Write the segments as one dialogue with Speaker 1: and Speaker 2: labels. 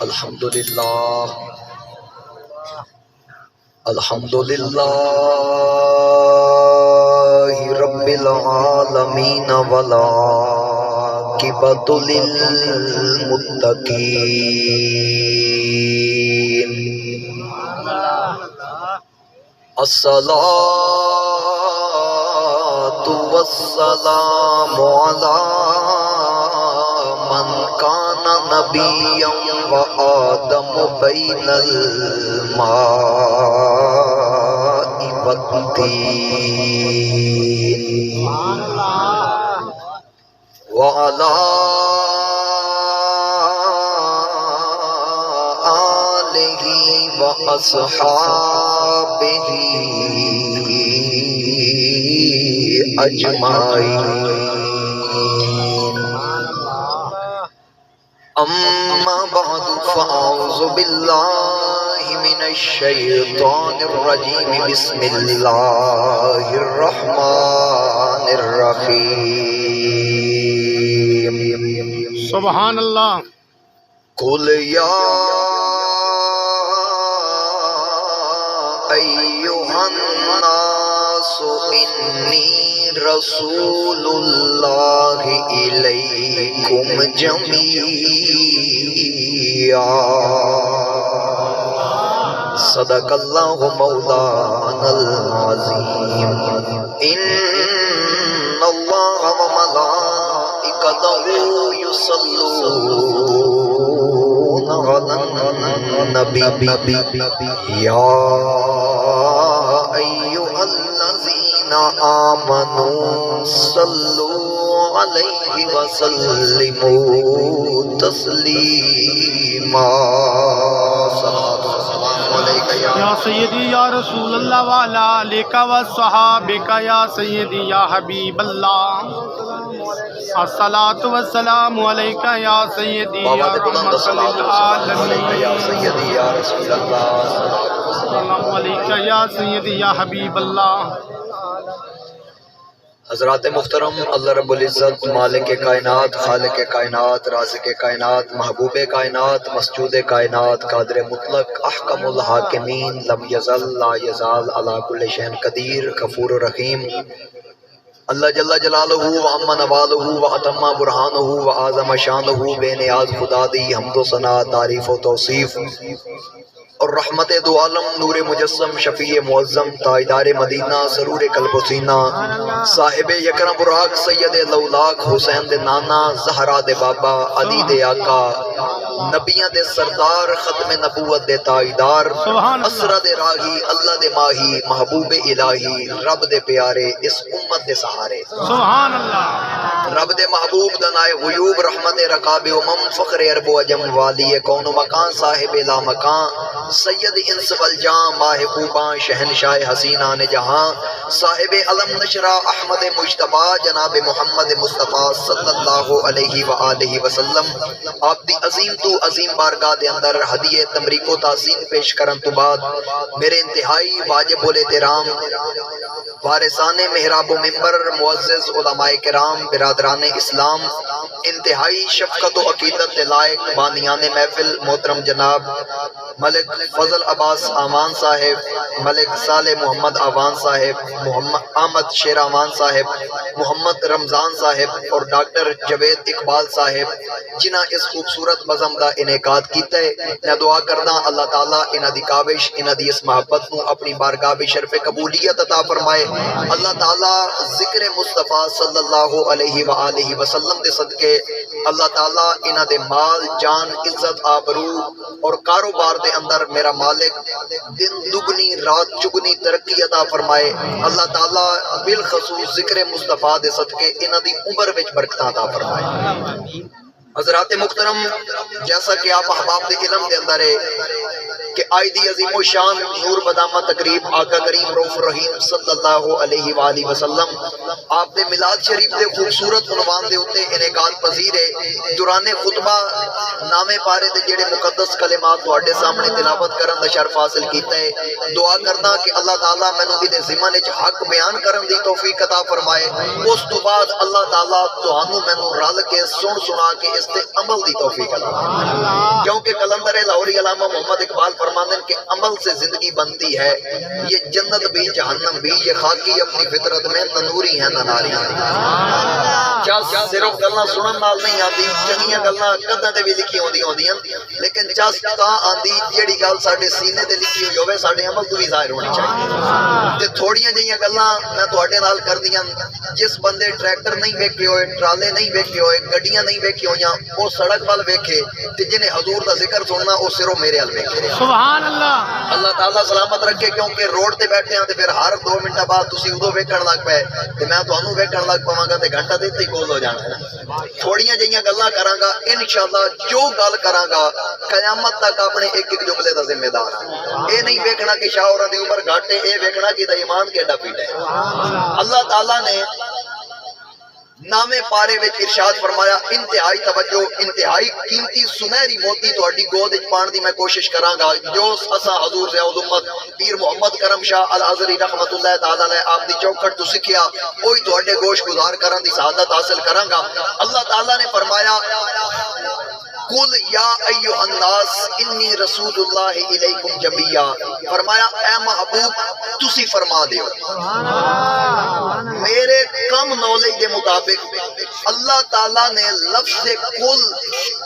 Speaker 1: الحمدللہ رب العالمین والعاقبۃ للمتقین الصلاۃ والسلام علی من کان نبیا وآدم بین الماء والطین وعلی آلہ واصحابہ اجمعین۔ اما بعد فاعوذ باللہ من الشیطان الرجیم بسم اللہ الرحمن الرحیم۔
Speaker 2: سبحان اللہ۔
Speaker 1: قل یا ایہا الناس انی رسول اللہ الیکم جمیعا۔ صدق اللہ مولانا العظیم۔ ان اللہ وملائکتہ یصلون علی النبی یا ایہا الذین آمنوا صلوا علیہ وسلموا تسلیما۔
Speaker 2: یا سیدی یا رسول اللہ وعلی آلک وصحابک یا سیدی یا حبیب اللہ۔ الصلاۃ والسلام علیک یا سیدی یا رحمت للعالمین۔
Speaker 1: یا سیدی یا رسول اللہ،
Speaker 2: السلام علیک یا سیدی یا حبیب اللہ۔
Speaker 1: حضرات محترم، اللہ رب العزت مالک کائنات، خالق کائنات، رازق کائنات، محبوب کائنات، مسجود کائنات، قادر مطلق، احکم الحاکمین، لم یزل لا یزال علی کل شیء قدیر، غفور رحیم۔ اللہ جل جلالہ وعم نوالہ واتم برہانہ وعظم شانہ، بے نیاز خدا دی حمد و ثنا، تعریف و توصیف، اور رحمت دو عالم، نور مجسم، شفیع معظم، تاجدار مدینہ، سرور قلب و سینہ، صاحب یکرم براق، سید لولاک، حسین دے نانا، زہرا دے بابا، علی دے آقا، نبیاں دے سردار، ختم نبوت دے تاجدار، اسرا دے راہی، اللہ دے ماہی، محبوب الہی، رب دے پیارے، اس امت دے سہارے۔
Speaker 2: سبحان اللہ۔
Speaker 1: رب دے محبوب دنائے غیوب، رحمت رقاب امم، فخر عرب و عجم، والی کون و مکان، صاحب لا مکان، سید انس والجاں، ماہ خوباں، شہنشاہ حسینان جہاں، صاحب علم نشرہ، احمد مجتبی، جناب محمد مصطفیٰ صلی اللہ علیہ وآلہ وسلم۔ آپ دی عظیم تو عظیم بارگاہ دے اندر ہدیہ تمریک و تحسین پیش کرن تو بعد میرے انتہائی واجب الاحترام وارثان محراب و ممبر، معزز علماء کرام، برادران اسلام، انتہائی شفقت و عقیدت لائق بانیان محفل، محترم جناب ملک فضل عباس آوان صاحب، ملک صالح محمد آوان صاحب، محمد احمد شیر آوان صاحب، محمد رمضان صاحب اور ڈاکٹر جوید اقبال صاحب، جنہاں اس خوبصورت بزم دا انعقاد کیتا ہے، میں دعا کرنا اللہ تعالیٰ انہاں دی کاوش، انہاں دی اس محبت نو اپنی بارگاہ بھی شرف قبولیت عطا فرمائے۔ اللہ تعالیٰ ذکر مصطفیٰ صلی اللہ علیہ وآلہ وسلم دے صدقے اللہ تعالیٰ انہاں دے مال، جان، عزت، آبرو اور کاروبار دے اندر میرا مالک دن دگنی رات چگنی ترقی عطا فرمائے۔ اللہ تعالیٰ بالخصوص ذکر مصطفیٰ دے صدقے انہاں دی عمر وچ برکت عطا فرمائے۔ حضرات محترم، جیسا کہ آپ احباب دے علم دے اندر ہے کہ آئی دی عظیم و شان نور بدامہ تقریب آقا کریم رؤوف الرحیم صلی اللہ علیہ وآلہ وسلم آپ دے میلاد شریف دے خوبصورت عنوان دے ہوتے انعقاد پذیر ہے۔ دوران خطبہ نامے پارے دے جڑے مقدس کلمات تواڈے سامنے تلاوت کرن دا شرف حاصل کیتا ہے، دعا کرنا کہ اللہ تعالیٰ مینوں دے ذمہ وچ حق بیان کرن دی توفیق عطا فرمائے۔ اس تو بعد اللہ تعالیٰ تہانوں مینوں رل کے سن سنا کے اس تے عمل دی توفیق عطا فرمائے۔ کیونکہ قلندر لاہوری علامہ محمد اقبال فرماتے ہیں کہ عمل سے زندگی بنتی ہے، یہ جنت بھی جہنم بھی، یہ خاکی اپنی فطرت میں تنوری ہیں ناری۔ چس صرف گلاں سنن نال نہیں آتی، چنگیاں گلاں کداں تے بھی لکھی ہوندیاں، لیکن چس تاں آندی جیڑی گل ساڈے سینے تے لکھی ہوئی ہوے ساڈے عمل تو بھی ظاہر ہونی چاہیے۔ تے تھوڑیاں جہیاں گلاں میں تواڈے نال کردیاں، جس بندے ٹریکٹر نہیں ویکھے ہوئے، ٹرالے نہیں ویکھے ہوئے، گڈیاں نہیں ویکھی ہوئیاں، وہ سڑک وال ویکھے تے جنہیں حضور دا ذکر سننا وہ صرف میرے ال ویکھے۔
Speaker 2: سبحان اللہ۔
Speaker 1: اللہ تعالیٰ سلامت رکھے، کیونکہ روڈ تے بیٹھے ہیں تے پھر ہر 2 منٹ بعد تسی ادو ویکھن لگ پے تے میں تانوں ویکھن لگ پواں گا تے گھنٹہ تے کول ہو جانا ہے۔ تھوڑیاں جہیاں گلاں کراں گا انشاءاللہ، جو گل کراں گا قیامت تک اپنے ایک ایک جملے دا ذمہ دار ہاں۔ اے نہیں ویکھنا کہ شاہ ہوراں دی عمر گھٹ ہے، اے ویکھنا کہ دا ایمان کیڈا پیڑا ہے۔ اللہ تعالیٰ نے نامے پارے وچ ارشاد فرمایا، انتہائی توجہ، انتہائی قیمتی سنہری موتی تہاڈی گود وچ پان دی میں کوشش کراں گا، جو اساں حضور ضیاء الامت پیر محمد کرم شاہ الازہری رحمت اللہ تعالی علیہ آپ دی چوکھٹ تو سکھیا، وہی تہاڈے گوش گزار کرن دی سعادت حاصل کراں گا۔ اللہ تعالیٰ نے فرمایا، قل یا ایھا الناس انی رسول اللہ الیکم جمیعا، فرمایا اے محبوب تسی فرما دیو میرے کم نالج دے مطابق اللہ تعالیٰ نے لفظ کل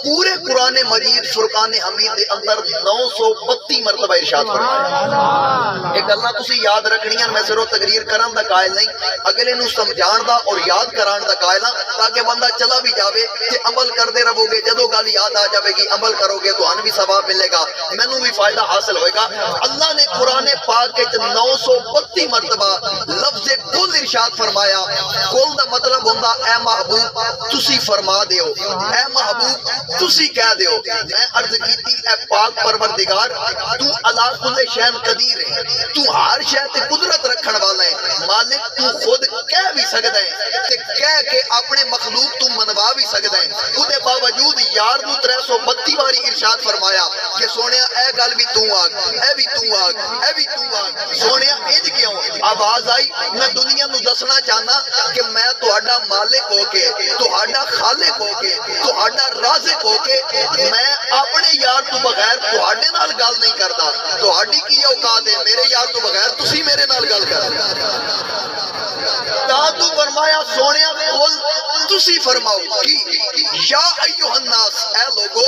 Speaker 1: پورے قرآن مجید فرقان حمید دے اندر 932 مرتبہ ارشاد فرمایا۔ ایک گلاں تسی یاد رکھنیاں، میں صرف تقریر کرن دا قائل نہیں، اگلے نو سمجھان دا اور یاد کران دا قائل ہاں، تاکہ بندہ چلا بھی جاوے تے عمل کردے رہو گے، جدو گل یاد آ جاوے گی عمل کرو گے تو بھی ثواب ملے گا، مینوں بھی فائدہ حاصل ہوئے گا۔ اللہ نے قرآن پاک کے 932 مرتبہ لفظ کل ارشاد فرمایا۔ کل دا مطلب ہوندا اے محبوب تسی فرما دیو، اے محبوب تسی کہہ دیو۔ میں عرض کیتی اے پاک پروردگار تو علی کل شیء قدیر ہے، تو ہر شے تے قدرت رکھن والا ہے، مالک تو خود کہہ بھی سکدا ہے تے کہہ کے اپنے مخلوق تو منوا بھی سکدا ہے، اودے باوجود یار نو 332 باری ارشاد فرمایا کہ سونیا اے گل بھی تو آگ، اے بھی تو آگ، اے بھی تو آگ۔ سونیا انج کیوں آواز آئی؟ میں دنیا نو دسنا چاہنا کہ میں تہاڈا مالک ہو کے، تہاڈا خالق ہو کے، تہاڈا رازق ہو کے میں اپنے یار تو بغیر تہاڈے نال گل نہیں کردا۔ تہاڈی کی اوقات ہے میرے یار تو بغیر تسی میرے نال گل کر تا تو فرمایا سونیا قل تسی فرماؤ کہ یا ایھا الناس اے لوگو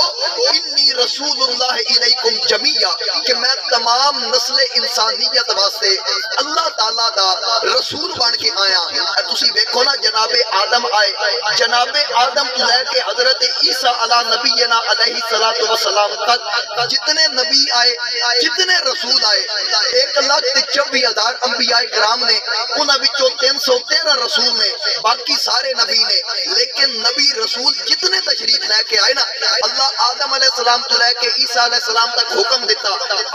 Speaker 1: انی رسول اللہ الیکم جمیعا، کہ میں تمام نسل انسانیت واسطے اللہ تعالیٰ دا رسول بن کے آیا۔ تسی دیکھو نا جناب آدم آئے، جناب آدم تو لے کے حضرت عیسیٰ علی نبینا علیہ السلام تک جتنے نبی آئے، جتنے رسول آئے، 1,24,000 انبیاء کرام نے، انہاں وچوں 313 رسول نے، باقی سارے نبی نے، لیکن نبی رسول جتنے تشریف لے کے آئے نا، اللہ آدم علیہ السلام تو لے کے عیسیٰ علیہ السلام تک حکم دیتا،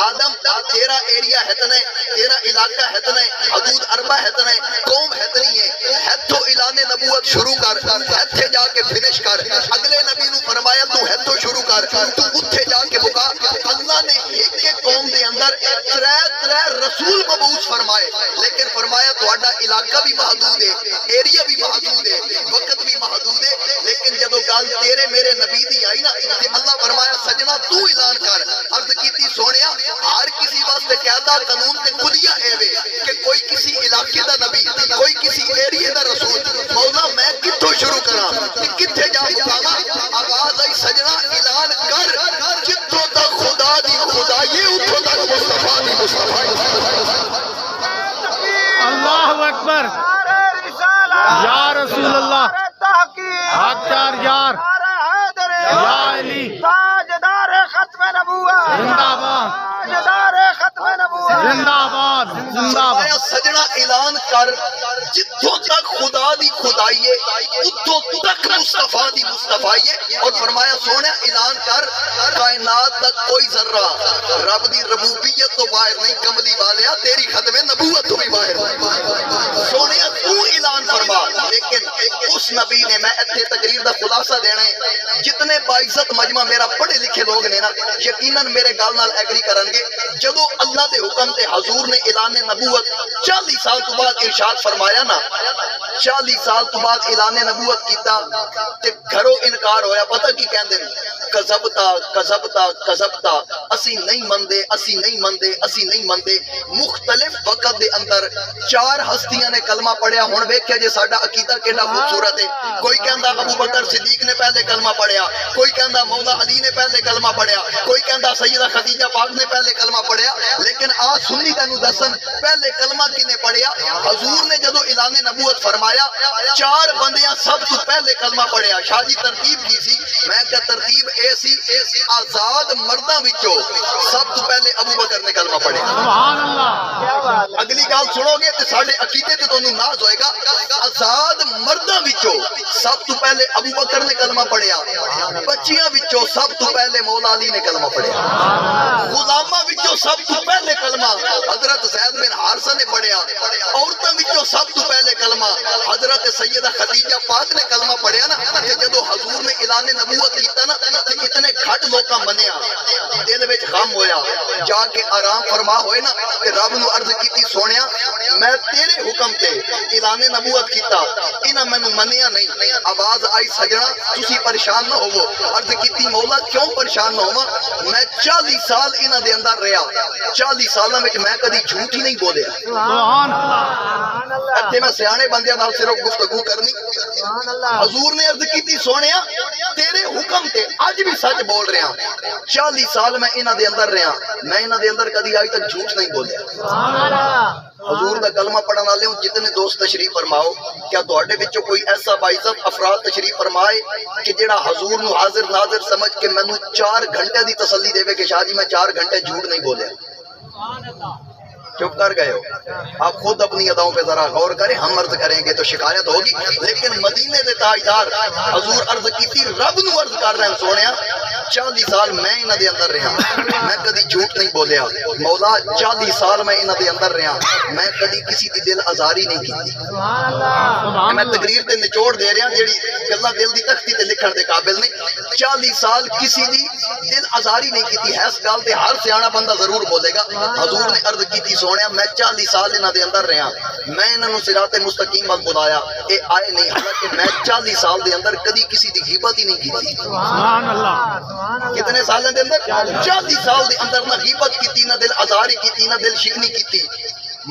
Speaker 1: آدم تیرا ایریا ہتنے، تیرا علاقہ ہتنے، حدود اربع ہتنے، قوم ہتنی ہے، ہتھو اعلان نبوت شروع کر، ہتھے جا کے فنش کر۔ اگلے نبی نو فرمایا تو ہتھو شروع کر، تو اتھے جا کے مکا۔ اللہ نے ایک ایک قوم دے اندر 3 رسول مبعوث فرمائے، لیکن فرمایا تہاڈا علاقہ بھی محدود ہے، ایریا بھی محدود ہے، وقت بھی محدود ہے، لیکن جدو گل تیرے میرے نبی دی آئی نا تے اللہ فرمایا سجنا تو اعلان کر۔ عرض کیتی سونیا ہر کسی واسطے قاعدہ قانون تے کلیہ ہے وے کہ کوئی کسی علاقے دا نبی، کوئی کسی ایریے دا رسول، مولا میں کتھوں شروع کراں تے کتھے جا مکاواں؟ آواز آئی سجنا اعلان کر، جتھوں تک خدا دی خدائی اتھوں تک مصطفیٰ دی مصطفائی۔
Speaker 2: اللہ اکبر، یا رسول اللہ، حق چار یار، یا علی،
Speaker 3: تاجدار ختم نبوت،
Speaker 2: زندہ باد،
Speaker 3: تاجدار ختم نبوت،
Speaker 2: زندہ باد، زندہ باد۔
Speaker 1: فرمایا سجنا اعلان کر، جتھوں تک خدا دی خدائی ہے اتھوں تک مصطفیٰ دی مصطفائی ہے۔ اور فرمایا سونے اعلان کر، کائنات دا کوئی ذرہ رب دی ربوبیت تو باہر نہیں، کملی والیا تیری ختم نبوت تو بھی باہر نہیں۔ سونے تو اعلان فرما، لیکن اس نبی نے، میں اتنے تقریر دا خلاصہ دینا ہے، جتنے باعزت مجمع میرا پڑھے لکھے لوگ نے نا یقیناً میرے گال نال ایگری کرن گے، جدو اللہ دے حکم تے حضور نے اعلان نبوت 40 سال تو بعد ارشاد فرمایا نا، 40 سال تو بعد اعلان نبوت کیتا تے گھروں انکار ہویا۔ پتہ کی کہندے کذبتا کذبتا کذبتا، اسی نہیں مندے اسی نہیں مندے اسی نہیں مندے۔ مختلف وقت دے اندر چار ہستیاں نے کلمہ پڑھیا۔ ہن ویکھیا جے ساڈا عقیدہ کیڑا خوبصورت ہے، کوئی کہندا ابو بکر صدیق نے پہلے کلمہ پڑھیا، کوئی کہندا مولا علی نے پہلے کلمہ پڑھیا، کوئی کہندا سیدہ خدیجہ پاک نے پہلے کلمہ پڑھیا۔ لیکن آ سنی تینوں دسن پہلے کلمہ کنے پڑھیا؟ حضور نے جدو اعلان نبوت فرمایا چار بندیاں سب تو پہلے کلمہ پڑھیا۔ شاہ جی ترتیب کی سی؟ میں کہ ترتیب اے سی، آزاد مرداں وچوں سب تو پہلے ابو بکر نے کلمہ پڑھیا۔
Speaker 2: سبحان اللہ۔
Speaker 1: اگلی گل سنو گے تے ساڈے عقیدے تے تانوں ناز ہوئے گا۔ آزاد مرداں وچوں سب تو پہلے ابو بکر نے کلمہ پڑھیا، بچیاں وچوں سب تو پہلے مولا علی نے کلمہ پڑھیا، غلاماں وچوں سب تو پہلے کلمہ حضرت زید بن حارثہ نے پڑھیا، عورتاں وچوں سب تو پہلے کلمہ حضرت سیدہ خدیجہ پاک نے کلمہ پڑھیا نا۔ تے جدو حضور نے اعلان نبوت کیتا نا تے اتنے گھٹ لوکاں منیا، دل وچ غم ہویا، جا کے آرام فرما ہوئے نا تے رب نو عرض کیتی سونیا میں تیرے حکم تے اعلان نبوت کیتا، انہاں مینوں منیا نہیں۔ آواز آئی سجنا تسی پریشان نہ ہوو، عرض کیتی مولا کیوں پریشان نہ ہوواں؟ میں 40 سال انہاں دے اندر رہیا، 40 سالاں وچ میں کدی جھوٹ ہی نہیں بولیا۔
Speaker 2: سبحان اللہ۔
Speaker 1: اتنے میں سیانے بندیاں نال صرف گفتگو کرنی۔ حضور نے عرض کیتی سونیا تیرے حکم تے اج بھی سچ بول رہا، 40 سال میں انہاں دے اندر رہیا، میں انہاں دے اندر کدی آج تک جھوٹ نہیں بولیا۔ حضور دا کلمہ پڑھن والے جتنے دوست تشریف فرماؤ، کیا تواڈے وچوں کوئی ایسا باعزت افراد تشریف فرمائے کہ جڑا حضور نو حاضر ناظر سمجھ کے مینوں 4 گھنٹے دی تسلی دے کہ شاہ جی میں 4 گھنٹے جھوٹ نہیں بولیا؟ چپ کر گئے ہو؟ آپ خود اپنی اداؤں پہ ذرا غور کریں، ہم عرض کریں گے تو شکایت ہوگی۔ لیکن مدینے دے تاجدار حضور عرض کیتی رب نو عرض کر رہے ہیں سونیا 40 سال میں انہاں دے اندر رہا، میں کدی جھوٹ نہیں بولیا۔ مولا 40 سال میں انہاں دے اندر رہا، میں کدی کسی دی دل آزاری نہیں کی۔ میں تقریر تے نچوڑ دے رہا جیڑی گلاں دل دی تختی تے لکھن دے قابل نہیں۔ 40 سال کسی دی دل آزاری نہیں کیتی ہے، اس گل تے ہر سیاںا بندہ ضرور بولے گا۔ حضور نے عرض کیتی سونیا میں 40 سال انہاں دے اندر رہا، میں انہاں نو صراط مستقیم ول بلایا، اے آئے نہیں، حالانکہ میں 40 سال دے اندر کدی کسی دی غیبت ہی نہیں کیتی۔
Speaker 2: سبحان اللہ۔
Speaker 1: کتنے سال دے اندر؟ 40 سال دے اندر نہ غیبت کیتی، نہ دل آزاری کیتی، نہ دل شکنی کیتی۔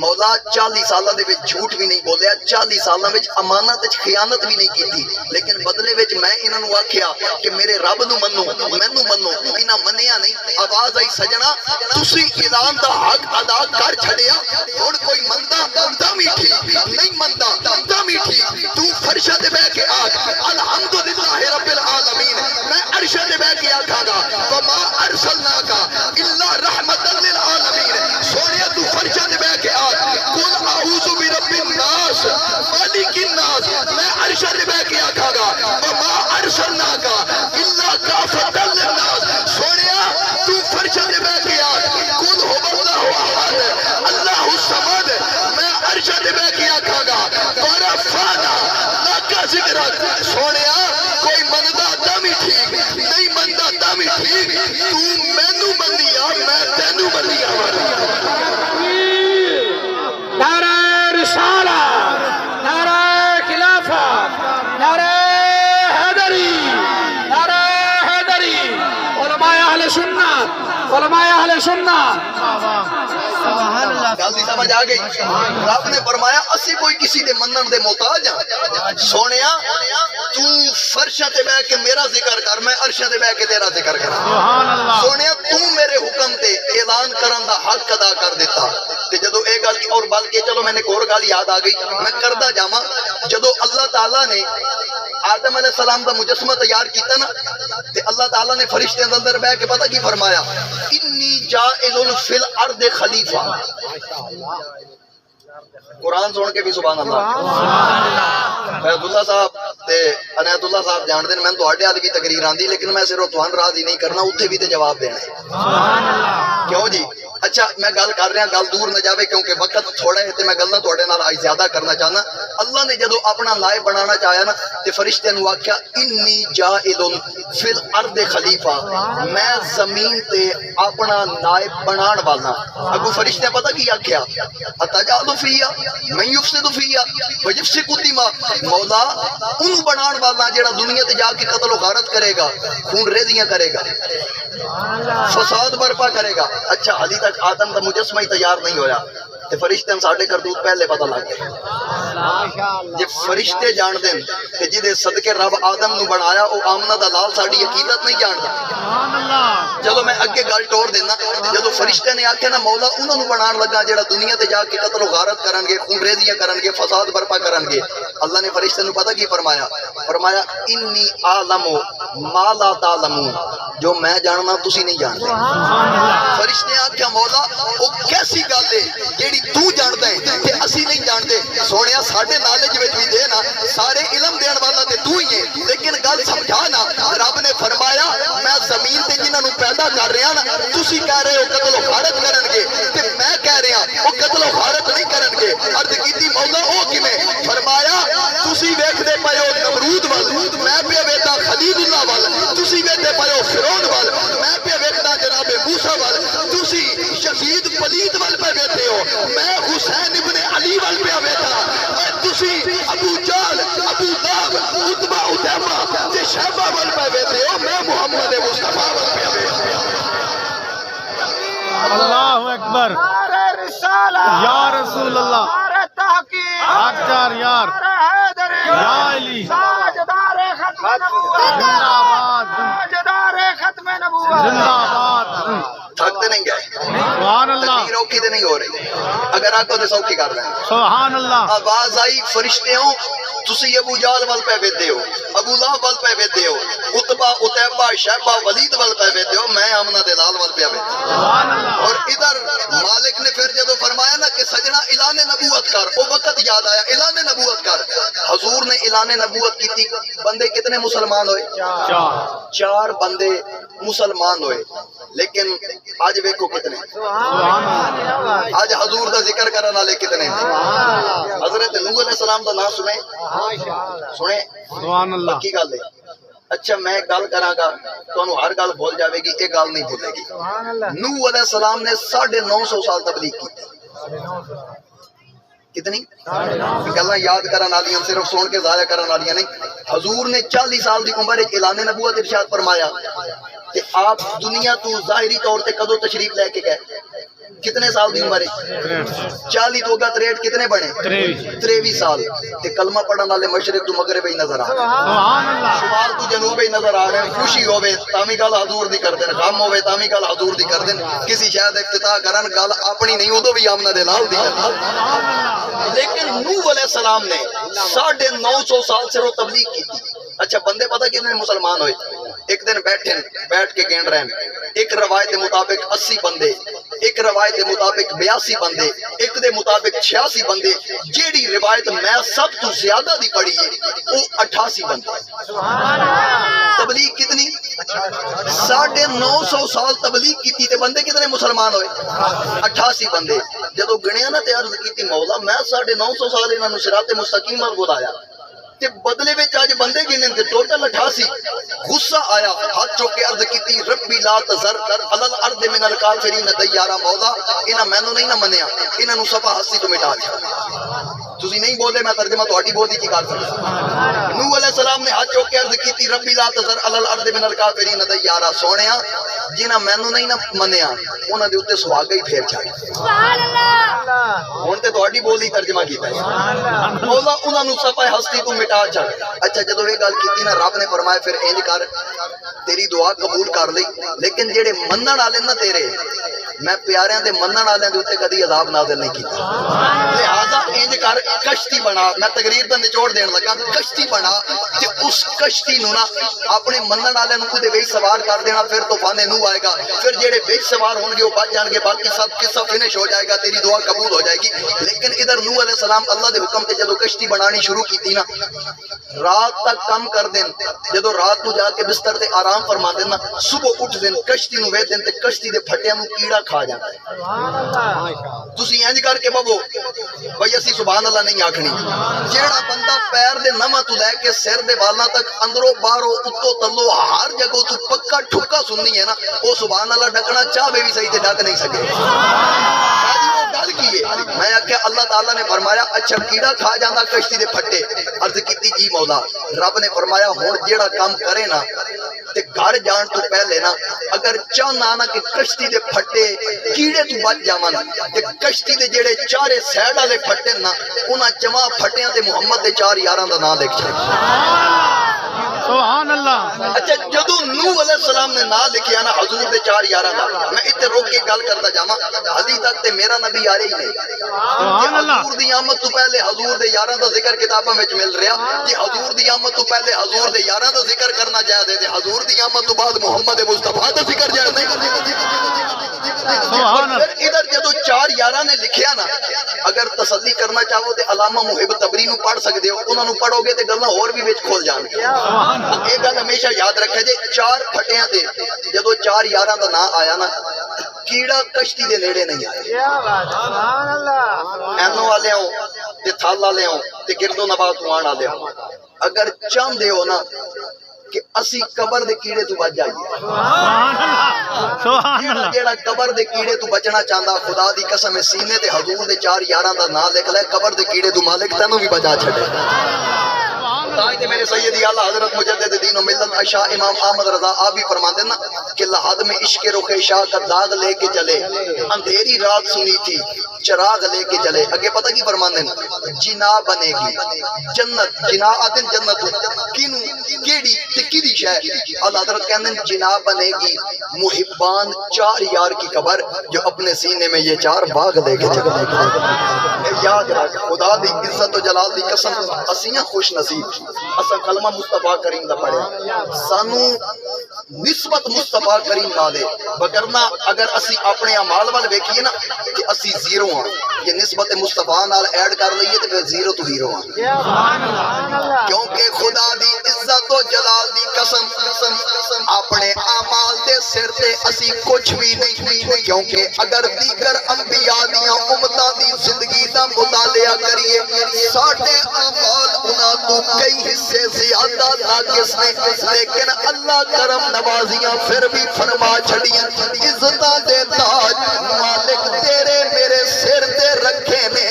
Speaker 1: مولا 40 سالاں دے وچ جھوٹ بھی نہیں بولیا، 40 سالاں وچ امانت وچ خیانت بھی نہیں کیتی، لیکن بدلے وچ میں انہاں نو آکھیا کہ میرے رب نو منو، مینوں منو، انہاں منیا نہیں۔ آواز آئی سجنا تسی اعلان دا حق ادا کر چھڑیا، ہن کوئی مندا دم ہی ٹھیک، نہیں مندا دم ہی ٹھیک۔ تو فرش تے بیٹھ کے آکھ الحمدللہ رب العالمین، میں عرش تے بیٹھ کے آکھاں گا وما ارسلناک الا رحمتا للعالمین۔ سونیا تو فرش تے بیٹھ کے قل اعوذ برب الناس مالک الناس، میں عرش تے بیٹھ کے آکھاں گا وما ارسلناک الا کافۃ للناس۔ سونیا تو فرش تے بیٹھ کے آکھ قل هو اللہ احد اللہ الصمد، میں عرش تے بیٹھ کے آکھاں گا ورفعنا لک ذکرک۔ سونیا کوئی مندا دم ہی ٹھیک، نہیں مندا دم ہی ٹھیک، تو مینوں منیا میں تینوں منیا۔
Speaker 3: نعرہ رسالت، نعرہ خلافت، نعرہ حیدری، نعرہ حیدری، علماء اہل سنت، علماء اہل سنت۔
Speaker 2: سبحان اللہ۔
Speaker 1: گل دی سمجھ آ گئی؟ رب نے فرمایا اسی کوئی کسی دے منن دے محتاج ہاں۔ سونیا تو فرش تے بیٹھ کے میرا ذکر کر، میں عرش تے بیٹھ کے تیرا ذکر کراں۔
Speaker 2: سبحان اللہ۔
Speaker 1: سونیا تو میرے حکم تے اعلان کرن دا حق ادا کر دیتا۔ تے جدو اے گل اور بلکہ چلو میں نے ایک اور گل یاد آ گئی، میں کردا جاواں۔ جدو اللہ تعالیٰ نے آدم علیہ السلام دا مجسمہ تیار کیتا نا تے اللہ تعالیٰ نے فرشتے دے اندر بیٹھ کے پتہ کی فرمایا؟ انی جاعل فی الارض خلیفہ۔ قرآن سن کے بھی سبحان اللہ۔ فیض اللہ صاحب تے عنایت اللہ صاحب جان دین، میں تواڈے حال بھی تقریر آندی لیکن میں صرف تہاں راضی نہیں کرنا، اتھے بھی تے جواب دینا ہے۔ کیوں جی؟ اچھا میں گل کر رہا، گل دور نہ جاوے کیونکہ وقت تھوڑا ہے تے میں گلاں تواڈے نال آج زیادہ کرنا چاہنا۔ اللہ نے جدو اپنا نائب بنانا چاہیا نا تے فرشتے نو آکھیا انی جاعل فی الارض خلیفہ، میں زمین تے اپنا نائب بنان والا۔ اگو فرشتے پتہ کی آکھیا؟ اتجعل فیہا من یفسد فیہا ویفسد الدماء، مولا انہوں بنان والا جڑا دنیا تے جا کے قتل و غارت کرے گا، خون ریزیاں کرے گا، فساد برپا کرے گا۔ اچھا علی تک آدم کا مجسمہ ہی تیار نہیں ہویا تے فرشتے ہم ساڈے کرتوت پہلے پتہ لگ گئے۔ جے فرشتے جان دین تے جدے صدقے رب آدم نو بنایا او آمنہ دا لال ساڈی عقیدت نہیں جاندا۔ چلو میں اگے گل ٹور دینا، جدو فرشتے نے آکھیا نا مولا انہاں نو بنان لگا جڑا دنیا تے جا کے قتل و غارت کرن گے، خون ریزیاں کرن گے، فساد برپا کرن گے، اللہ نے فرشتے نو پتہ کی فرمایا؟ فرمایا انی اعلم ما لا تعلمون، جو میں جاننا تسی نہیں جانتے۔ فرشتے نے آکھیا مولا او کیسی گل ہے جیڑی تو جاندا ہے تے اسی نہیں جانتے؟ سونیا ساڈے نالج وچ بھی دے نا، سارے علم دین والا تے تو ہی ہے، لیکن گل سمجھا نا۔ رب نے فرمایا میں زمین تے جنہاں نو پیدا کر رہا نا، تسی کہہ رہے ہو قتل و غارت کرن گے تے میں کہہ رہا او قتل و غارت نہیں کرن گے۔ عرض کیتی مولا او کیویں؟ فرمایا تسی ویکھدے پئے ہو نمرود ول، میں پیا ویکھدا خلیل اللہ ول، تسی ویکھدے پئے ہو فرعون ول، میں پیا ویکھدا جناب موسیٰ ول، تسی شہید پلید ول پہ ویکھدے ہو، میں حسین ابن علی ول پہ ویکھدا، تسی ابو جہل، ابو لہب، عتبہ ادیبہ تے شیبہ ول پہ ویکھدے ہو، میں محمد مصطفیٰ ول پہ ویکھدا۔
Speaker 2: اللہ اکبر، یا رسول اللہ، اکبر یار، یا علی، زندہ باد،
Speaker 1: تھکتے نہیں گئے،
Speaker 2: سبحان اللہ،
Speaker 1: تکبیر اوکھی تے نہیں ہو رہی، اگر آکو تے سوکھی کر رہے ہیں۔
Speaker 2: سبحان اللہ،
Speaker 1: آواز آئی فرشتیوں تسی ابو جال ول پہ ویدے ہو، ابو لہب ول پہ ویدے ہو، عتبہ اتیبہ شیبہ ولید ول پہ ویدے ہو، میں آمنہ دلال ول پہ ویدے ہو۔
Speaker 2: سبحان اللہ،
Speaker 1: اور ادھر مالک نے پھر جدو فرمایا نا کہ سجنہ اعلان نبوت کر، وہ وقت یاد آیا اعلان نبوت کر۔ حضور نے اعلان نبوت کی تھی، بندے کتنے مسلمان ہوئے؟ چار بندے مسلمان ہوئے، لیکن آج ویکھو کتنے، آج حضور دا ذکر کرنے والے کتنے ہیں؟ حضرت نوح علیہ السلام دا نام سنے؟
Speaker 2: سبحان اللہ،
Speaker 1: کی گل ہے؟ اچھا میں گل کراں گا تانوں ہر گل بھول جاوے گی، ایک گل نہیں بھولے گی۔ نوح علیہ السلام نے 950 سال تبلیغ کی، کتنی گلاں یاد کرن والیاں، صرف سن کے ضائع کرن والیاں نہیں۔ حضور نے 40 سال دی عمر وچ اعلان نبوت ارشاد فرمایا کہ آپ دنیا تو ظاہری طور تے کدو تشریف لے کے گئے؟ کتنے سال دی عمر ہے؟ 40 تو 63 کتنے بنے؟ 23 سال۔ تے کلمہ پڑھن والے مشرق تو مغرب ہی نظر آ رہے ہیں،
Speaker 2: سبحان اللہ،
Speaker 1: شمال تو جنوب ہی نظر آ رہے ہیں۔ خوشی ہوے تامی گل حضور دی کر دین، غم ہوے تامی گل حضور دی کر دین، کسی شاید افتتاح کرن گل اپنی نہیں ادو بھی آمنہ دے لال دی کر۔ لیکن نوح علیہ السلام نے 950 سال سے وہ تبلیغ کی تھی۔ اچھا بندے پتہ کتنے مسلمان ہوئے؟ ایک دن بیٹھ کے گین رہن، ایک روایت کے مطابق 80 بندے، ایک روایت کے مطابق 82 بندے، ایک دے مطابق 86 بندے، جیڑی روایت میں سب تو زیادہ دی پڑھی ہے وہ 88 بندے۔ تبلیغ کتنی؟ 950 سال تبلیغ کی تھی تے بندے کتنے مسلمان ہوئے؟ 88 بندے۔ جدو گنیا نا تے عرض کی مولا میں 950 سال انہاں نو صراط مستقیم ول بلایا تے بدلے وچ اج بندے گنے تے ٹوٹل 88۔ غصہ آیا، ہاتھ چوک کے عرض کیتی ربی لا تذر علی الارض من الکافرین دیارا، مولا انہاں مینوں نہیں نہ منیا، انہاں نو صفا ہستی تو مٹا دیا۔ تسی نہیں بولے، میں ترجمہ تہاڈی بولدی کی کر سکدا۔ نوح علیہ السلام نے ہاتھ چوک کے عرض کیتی ربی لا تذر علی الارض من الکافرین دیارا، سونیا جنہاں مینوں نہیں نہ منیا انہاں دے اوتے سواگا ہی پھیر چھاڑ۔ سبحان اللہ، ہن تے تہاڈی بولدی ترجمہ کیتا ہے، مولا انہاں نو صفا ہستی تو مٹا چھڑ۔ اچھا جدو یہ گل کیتی نا رب نے فرمایا پھر انج کر، تیری دعا قبول کر لی، لیکن جڑے منن والے نا تیرے، میں پیاریاں دے منن والے دے اوتے کدی عذاب نازل نہیں کیتا، لہذا انج کر کشتی بنا۔ میں تقریر دا نچوڑ دین لگا، کشتی بنا تے اس کشتی نو نا اپنے منن والے نو خود وچ سوار کر دینا، پھر طوفان نوح آئے گا، پھر جڑے وچ سوار ہون گے وہ بچ جان گے، باقی سب قصہ فنش ہو جائے گا، تیری دعا قبول ہو جائے گی۔ لیکن ادھر نوح علیہ السلام اللہ دے حکم تے جدو کشتی بنانی شروع کیتی نا، رات تک کم کر دین، جدو رات نو جا کے بستر تے آرام فرما دینا، صبح اٹھ دین کشتی نو ویکھ دین تے کشتی دے پھٹیاں نو کیڑا کھا جاتا ہے تسی انج کر کے ببو بھئی اسی سبحان اللہ نہیں آکھنی جیڑا بندہ پیر دے نماں تو لے کے سر دے والاں تک اندروں باہروں اتو تلو ہر جگہ تو پکا ٹھکا سننی ہے نا وہ سبحان اللہ ڈکنا چاہے بھی صحیح تے ڈک نہیں سکے گل کی ہے میں آخیا اللہ تعالیٰ نے فرمایا اچھا کیڑا کھا جانا کشتی دے پھٹے عرض کیتی جی مولا رب نے فرمایا ہن جیڑا کام کرے نا تے گھر جان تو پہلے نا اگر چاہنا نا کہ کشتی دے پھٹے کیڑے تو بچ جاون تے کشتی دے جڑے چارے سائیڈ والے پھٹے نا انہاں چواں پھٹیاں تے محمد دے 4 یاراں دا نام لکھ چھڑ
Speaker 2: سبحان اللہ
Speaker 1: اچھا جدو نوح علیہ السلام نے نام لکھیا نا حضور دے 4 یاراں دا میں اتنے روک کے گل کرتا جاواں حالی تک تے میرا نبی آ رہی نہیں
Speaker 2: سبحان اللہ
Speaker 1: حضور دی آمد تو پہلے حضور دے یاراں دا ذکر کتاباں وچ مل رہا کہ حضور دی آمد تو پہلے حضور دے یاراں دا ذکر کرنا جائز ہے تے حضور دی آمد تو بعد محمد مصطفیٰ دا ذکر جائز نہیں
Speaker 2: سبحان اللہ
Speaker 1: ادھر جدو 4 یاراں نے لکھیا نا اگر تسلی کرنا چاہو تے علامہ محب تبری نو پڑھ سکدے ہو انہاں نو پڑھو گے تے گلاں اور بھی وچ کھول جان گے یہ گل ہمیشہ یاد رکھے جے 4 پھٹیاں تے جدو 4 یاراں دا نام آیا نا کیڑا کشتی دے نیڑے نہیں آیا
Speaker 2: سبحان اللہ
Speaker 1: اینو والے ہوں تے تھال والے ہوں تے گرد و نبات وان والے ہوں اگر چاہندے ہو نا کہ اسی قبر دے کیڑے تو بچ جائیے
Speaker 2: سبحان اللہ
Speaker 1: جیڑا قبر دے کیڑے تو بچنا چاہندا خدا دی قسم سینے تے حضور دے 4 یاراں دا نام لکھ لے قبر دے کیڑے تو مالک تینوں بھی بچا چھڈے تاکہ میرے سیدی اعلیٰ حضرت مجدد دین و ملت شاہ امام احمد رضا آپ بھی فرماتے ہیں نا کہ لحد میں عشق رخ شاہ کا داغ لے کے چلے اندھیری رات سنی تھی چراغ لے کے چلے اگے پتہ کی فرماتے ہیں جنا بنے گی جنت جنا آتے ہیں جنت کینو کیڑی تکی دی شہ اللہ حضرت کہتے ہیں جنا بنے گی محبان 4 یار کی قبر جو اپنے سینے میں یہ 4 باغ لے کے چلے یاد رکھ خدا دی عزت و جلال دی قسم اسیاں خوش نصیب اسا کلمہ مصطفیٰ کریم دا پڑھیا سانو نسبت مصطفیٰ کریم نہ دے وگرنہ اگر اسی اپنے اعمال وال ویکھیے نا کہ اسی زیرو ہاں یہ نسبت مصطفیٰ نال ایڈ کر لئیے تے پھر زیرو تو ہیرو ہاں کیونکہ خدا دی عزت و جلال دی قسم اپنے اعمال دے سر تے اسی کچھ بھی نہیں کیونکہ اگر دیگر انبیاء دیاں امتاں دی زندگی دا مطالعہ کریے ساڈے اعمال انہاں تو کئی حصے زیادہ ناقص نے لیکن اللہ کرم نوازیاں پھر بھی فرما چھڑیاں عزتاں دے تاج مالک تیرے میرے سر تے رکھے نے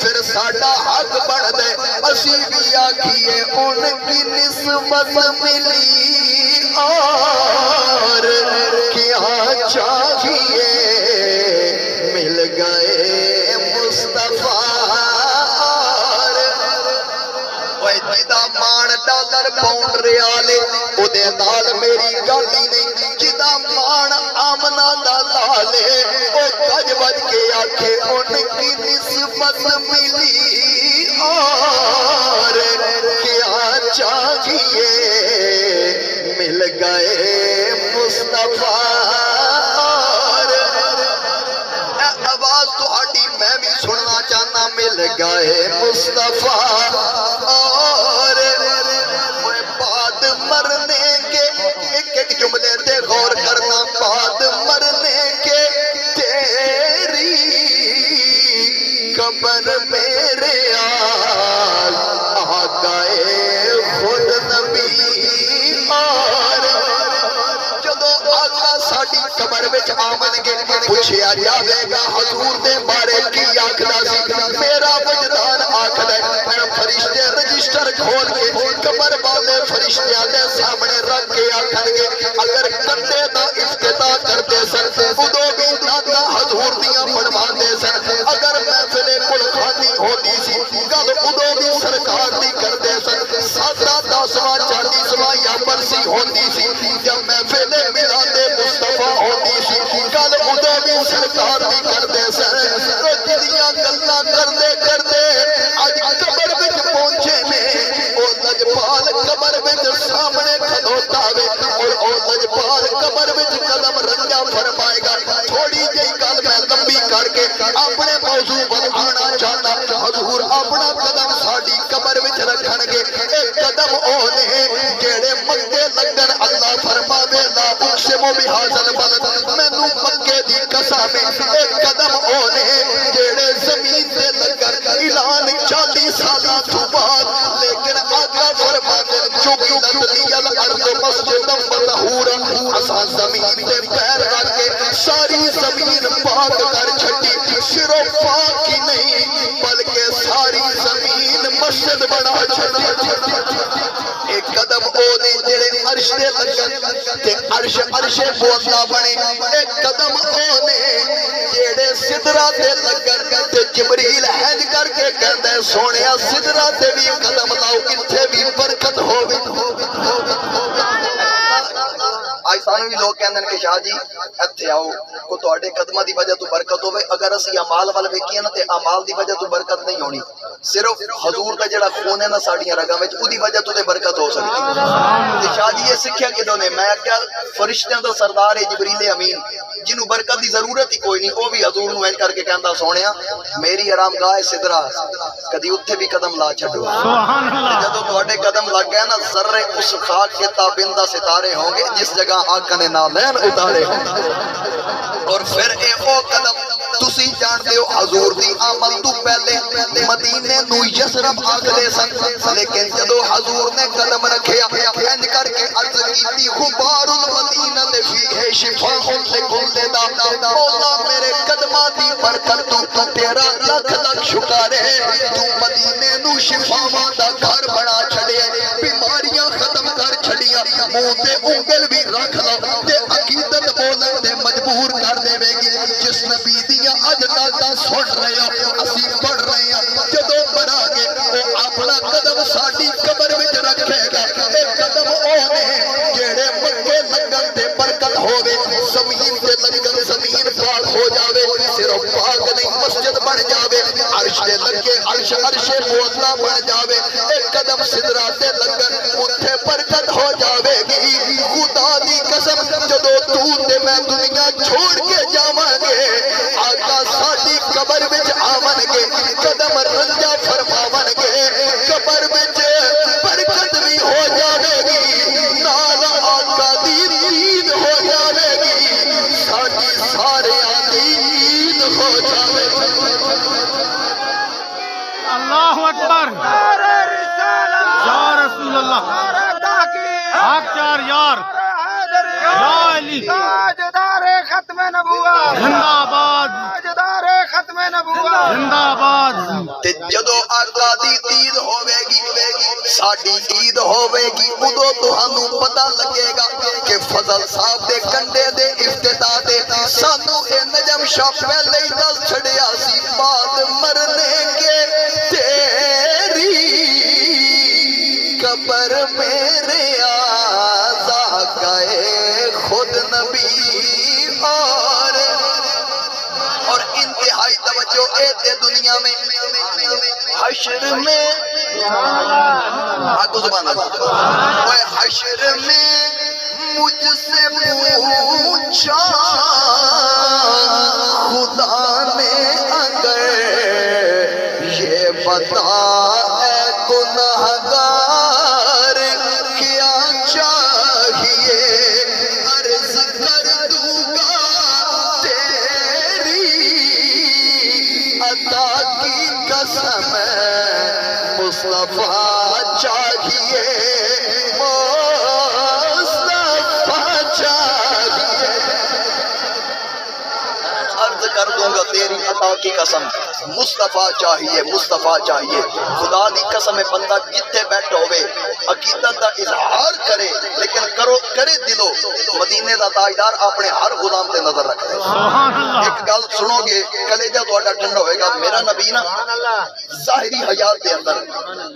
Speaker 1: پھر ساڈا حق بن دے اسی بھی آکھیے ان کی نسبت ملی اور کیا چاہیے مل گئے مصطفیٰ جدا مان ڈالر پاؤنڈ ریالے او دے نال میری گالی نہیں جدا مان آمنا دا لالے او گج بج کے آکھے ان کی نسبت ملی اور کیا چاہیے مل گئے مصطفیٰ آواز تو ہڈی میں بھی سننا چاہنا مل گئے مصطفیٰ اور بعد مرنے کے ایک جملے تے غور کرنا بعد مرنے کے تیری قبر میرے آ گئے خود نبی اور جدو آقا ساڈی قبر وچ آون گے پوچھیا جاوے گا حضور دے بارے کی آکھدا سی میرا وجدان آکھدا ہے فرشتے رجسٹر کھول کے قبر والے فرشتیاں دے سامنے رکھ کے آکھن گے اگر کندے دا افتتاح کرتے سن ادو بھی دادا حضور دیاں پڑھواندے سن اگر محفل کل خانی ہوندی سی گل ادو بھی سرکار دی کردے سن 10واں 40واں یا برسی ہوندی سی جب محفل میلاد مصطفیٰ ہوندی سی گل ادو بھی سرکار دی کردے سن جڑیاں گلاں کردے کردے اج قبر وچ پہنچے نے او لجپال قبر وچ سامنے کھلوتا وے اور او لجپال قبر وچ قدم رنجا فرمائے گا تھوڑی جئی گل میں لمبی کر کے اپنے موضوع ول آنا چاہنا حضور اپنا قدم ساڈی قبر وچ رکھن گے اے قدم او نے جڑے مکے لگن اللہ فرماوے لا اقسم بہذا البلد مینوں مکے دی قسم ایک قدم اونے جڑے زمین تے لگن اعلان 40 سالاں تو بعد لیکن آقا فرماتے جبلت لی الارض مسجدا طہورا اساں زمین تے پیر رکھ کے ساری زمین پاک کر چھڈی صرف پاک ہی نہیں بلکہ ساری زمین مسجد بنا چھڈی ایک قدم اونے جڑے عرش تے لگن تے عرش بولا بنے ایک قدم اونے جڑے سدرہ تے لگن تے جبریل حج کر کے کہندا ہے سونیا سدرہ تے بھی قدم لاؤ اتھے بھی برکت ہووے آج سانو بھی لوگ کہندے کہ شاہ جی اتھے آؤ کو تواڈے قدماں دی وجہ تو برکت ہوے اگر اسی اعمال ول ویکھیے نا تے اعمال دی وجہ تو برکت نہیں ہونی صرف حضور دا جڑا خون ہے نا ساڈیاں رگاں وچ اودی وجہ تو تے برکت ہو سکتی تے شاہ جی یہ سکھیا کدوں نے میں کیا فرشتیاں دا سردار ہے جبریل امین جنوں برکت دی ضرورت ہی کوئی نہیں وہ بھی حضور نوں انج کر کے کہندا سونیا میری حرام گاہ سدرہ کدی اوتھے بھی قدم لا چھڈو سبحان اللہ جدوں تواڈے قدم لگ گئے نا ذرے اس خاک کے تابندہ ستارے ہوں گے جس جگہ آقا نے نالین اتارے اور پھر اے او قدم تسی جان دے ہو حضور دی آمد تو پہلے مدینے نو یسرب آگلے سن لیکن جدو حضور نے قدم رکھیا انج کر کے عرض کیتی غبار المدینہ دے فیہ شفاء لکل دا مولا میرے قدماں دی برکت تو تیرا لکھ لکھ شکر ہے تو مدینے نو شفاواں دا گھر بنا چھڑے بیماریاں ختم کر چھڑیاں منہ تے انگل بھی رکھ لو تے عقیدت بولن دے مجبور کر دے گی جس نبی دیاں اج گلاں سن رہے ہو اسی پڑھ رہے ہیں جدوں مرا گے او اپنا قدم ساڈی قبر وچ رکھے گا اے قدم او نے جڑے مکے لگن تے برکت ہوے زمین تے لگن زمین پاک ہو جاوے صرف پاک نہیں مسجد بن جاوے عرش تے لگے عرش مولا بن جاوے اے قدم سدرہ تے لگن اوتھے برکت ہو جاوے گی خدا دی قسم جدوں تو تے میں دنیا چھوڑ کے جاواں گے آقا ساڈی قبر وچ آون گے قدم رنجا فرماون گے قبر وچ برکت بھی ہو جاوے گی نال آقا دی دید ہو جاوے گی ساڈی سارے دی عید ہو جاوے گی
Speaker 2: اللہ اکبر یا رسول اللہ حق چار یار یا علی
Speaker 3: تاجدار ختم نبوت
Speaker 2: زندہ آباد
Speaker 3: تاجدار ختم نبوت
Speaker 2: زندہ آباد
Speaker 1: تے جدو آقا دی عید ہوے گی ساڈی عید ہوے گی ادو تہانوں پتہ لگے گا کہ فضل صاحب دے کنڈے دے افتتاح تے سانو اے نجم شاہ پہلے ہی دس چھڑیا سی بعد مرنے کے تیری قبر میرے آزا گئے خود نبی اور انتہائی توجہ اے تے دنیا میں حشر میں آگو زبان اللہ وہ حشر میں مجھ سے پوچھا خدا نے اگر یہ بتا اے گنہگار کیا چاہیے عرض کر دوں گا تیری عطا کی قسم مصطفیٰ چاہیے مصطفیٰ چاہیے عرض کر دوں گا تیری عطا کی قسم مصطفیٰ چاہیے مصطفیٰ چاہیے خدا دی قسم بندہ جتھے بیٹھا ہوئے عقیدت دا اظہار کرے لیکن کرے دلو مدینے دا تاجدار اپنے ہر غلام تے نظر رکھے ایک گل سنو گے کلیجہ تہاڈا ٹھنڈا ہوئے گا میرا نبی نا ظاہری حیات دے اندر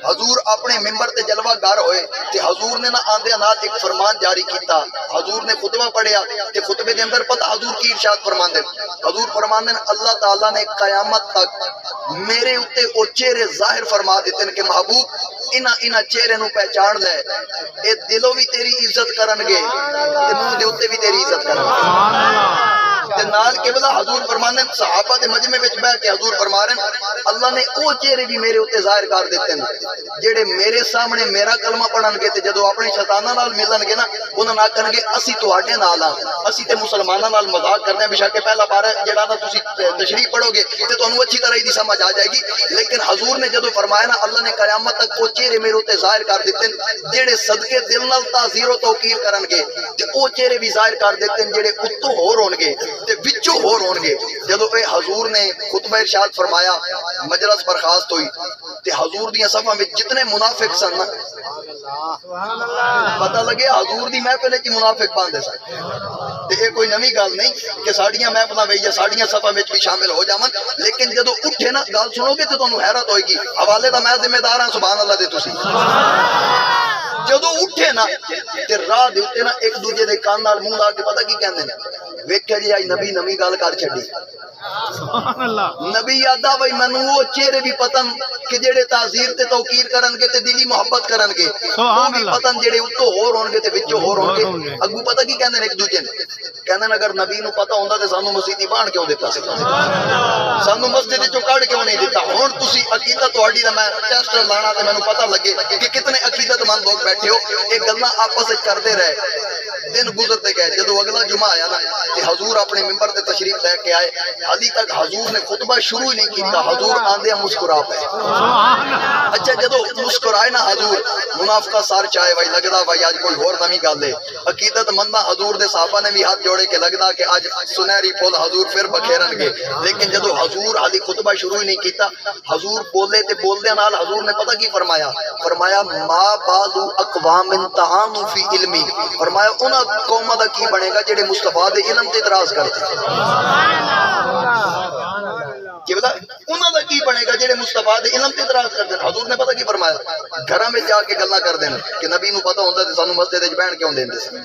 Speaker 1: حضور اپنے منبر تے جلوہ گار ہوئے تے حضور نے نا آندے نال ایک فرمان جاری کیتا حضور نے خطبہ پڑھیا تے خطبے دے اندر پتہ حضور کی ارشاد فرماندے حضور فرماندے اللہ تعالیٰ نے قیامت تک میرے اتے او چہرے ظاہر فرما دیتے ہیں کہ محبوب انہاں چہرے نو پہچان لے اے دلوں بھی تیری عزت کرن گے تے منہ دے اتے بھی تیری عزت کرن گے تے نال قبلہ حضور فرمانے صحابہ دے مجمع وچ بیٹھ کے حضور فرما رہے ہیں اللہ نے او چہرے بھی میرے اوتے ظاہر کر دیتے ہیں جڑے میرے سامنے میرا کلمہ پڑھن گے تے جدوں اپنے شیطاناں نال ملن گے نا انہاں نال کہن گے اسی تواڈے نال ہاں اسی تے مسلماناں نال مذاق کرنے ہیں بشک پہلا بار جڑا نا تسی تشریح پڑھو گے تے تانوں اچھی طرح دی سمجھ آ جائے گی لیکن حضور نے جدوں فرمایا نا اللہ نے قیامت تک وہ چہرے میرے اوتے ظاہر کر دیتے ہیں جڑے صدقے دل نال تعزیر و توقیر کرن گے تے او چہرے بھی ظاہر کر دیتے ہیں جڑے اتوں ہور ہون گے تے وچوں ہور ہون گے جدوں اے حضور نے خطبہ ارشاد فرمایا مجلس برخاست ہوئی تے حضور دیاں صفاں وچ جتنے منافق سن نا پتہ لگے حضور دی محفل وچ منافق باندھے سن تے اے کوئی نویں گل نہیں کہ ساڈیاں محفلاں وچ یا ساڈیاں صفاں وچ بھی شامل ہو جاون لیکن جدوں اٹھے نا گل سنو گے تے تانوں حیرت ہوئے گی حوالے دا میں ذمہ دار ہاں سبحان اللہ دے تسی جدوں اٹھے نا تے راہ دے اوتے نا ایک دوجے دے کان نال منہ لا کے پتہ کی کہندے نے ویکھیا جی اج نبی نویں گل کر چھڈی
Speaker 2: سبحان اللہ
Speaker 1: نبی یادا بھائی مینوں وہ چہرے بھی پتن کہ جڑے تعزیر تے توقیر کرن گے تے دلی محبت کرن گے وہ بھی پتن جڑے اتوں ہور ہون گے تے وچوں ہور ہون گے اگوں پتہ کی کہندے نے ایک دوجے نے کہندے نے اگر نبی نو پتہ ہوندا تے سانوں مسیتی بان کیوں دتا سی سانوں مسجد وچوں کڈ کیوں نہیں دتا ہن تسی عقیدت تہاڈی دا میں ٹیسٹ لانا تے مینوں پتہ لگے کہ کتنے عقیدت مند لوگ بیٹھے ہو اے گلاں آپس وچ کردے رہے دن گزرتے گئے جدو اگلا جمعہ آیا نا کہ حضور اپنے ممبر تے تشریف لے کے آئے حالی تک حضور نے خطبہ شروع نہیں کیتا حضور آندے مسکرا پے اچھا جدو مسکرائے نا حضور منافقہ سار چاہے بھائی لگدا بھائی آج کوئی اور نویں گل ہے عقیدت مندہ حضور دے صحابہ نے بھی ہاتھ جوڑے کے لگدا کہ آج سنہری پھول حضور پھر بکھیرن گے لیکن جدو حضور حالی خطبہ شروع ہی نہیں کیتا حضور بولے تے بولدے نال حضور نے پتہ کی فرمایا فرمایا ما بعض اقوام تعانوا فی علمی فرمایا انہاں قوماں دا کی بنے گا جڑے مصطفیٰ دے علم تے اعتراض کرتے کہ بتا انہاں دا کی بنے گا جڑے مصطفیٰ دے علم تے اعتراض کرتے ہیں حضور نے پتہ کی فرمایا گھراں وچ جا کے گلاں کردے نے کہ نبی نو پتہ ہوندا تے سانوں مسجد وچ بیٹھ کیوں دیندے سی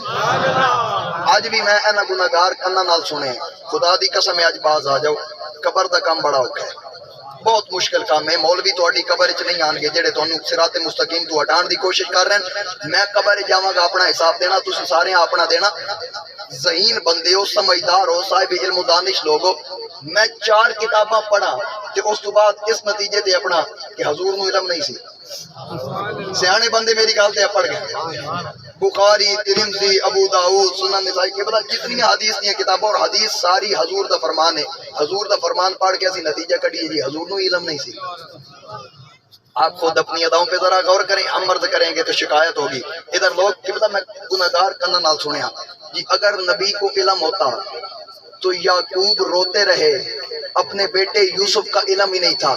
Speaker 1: اج بھی میں انہاں گناہگار کناں نال سنے خدا دی قسم اج باز آ جاؤ قبر دا کام بڑا اوکھا ہے بہت مشکل کام ہے مولوی تہاڈی قبر وچ نہیں آن گے جڑے تانوں صراط مستقیم تو ہٹان دی کوشش کر رہے ہیں میں قبر وچ جاواں گا اپنا حساب دینا تسی سارے اپنا دینا ذہین بندے ہو سمجھدار ہو صاحب علم و دانش لوگ ہو میں 4 کتاباں پڑھا تے اس تو بعد اس نتیجے تے اپنا کہ حضور نو علم نہیں سی سیانے بندے میری گل تے پڑھ گئے بخاری ترمذی ابو داؤد سنن نسائی کے بعد جتنی حدیث دی کتابیں اور حدیث ساری حضور دا فرمان ہے حضور دا فرمان پڑھ کے اسی نتیجہ کڈیے جی حضور نو علم نہیں سی آپ خود اپنی اداؤں پہ ذرا غور کریں ہم مرض کریں گے تو شکایت ہوگی ادھر لوگ کہ پتہ میں گناہگار کناں نال سنیا جی اگر نبی کو علم ہوتا تو یعقوب روتے رہے اپنے بیٹے یوسف کا علم ہی نہیں تھا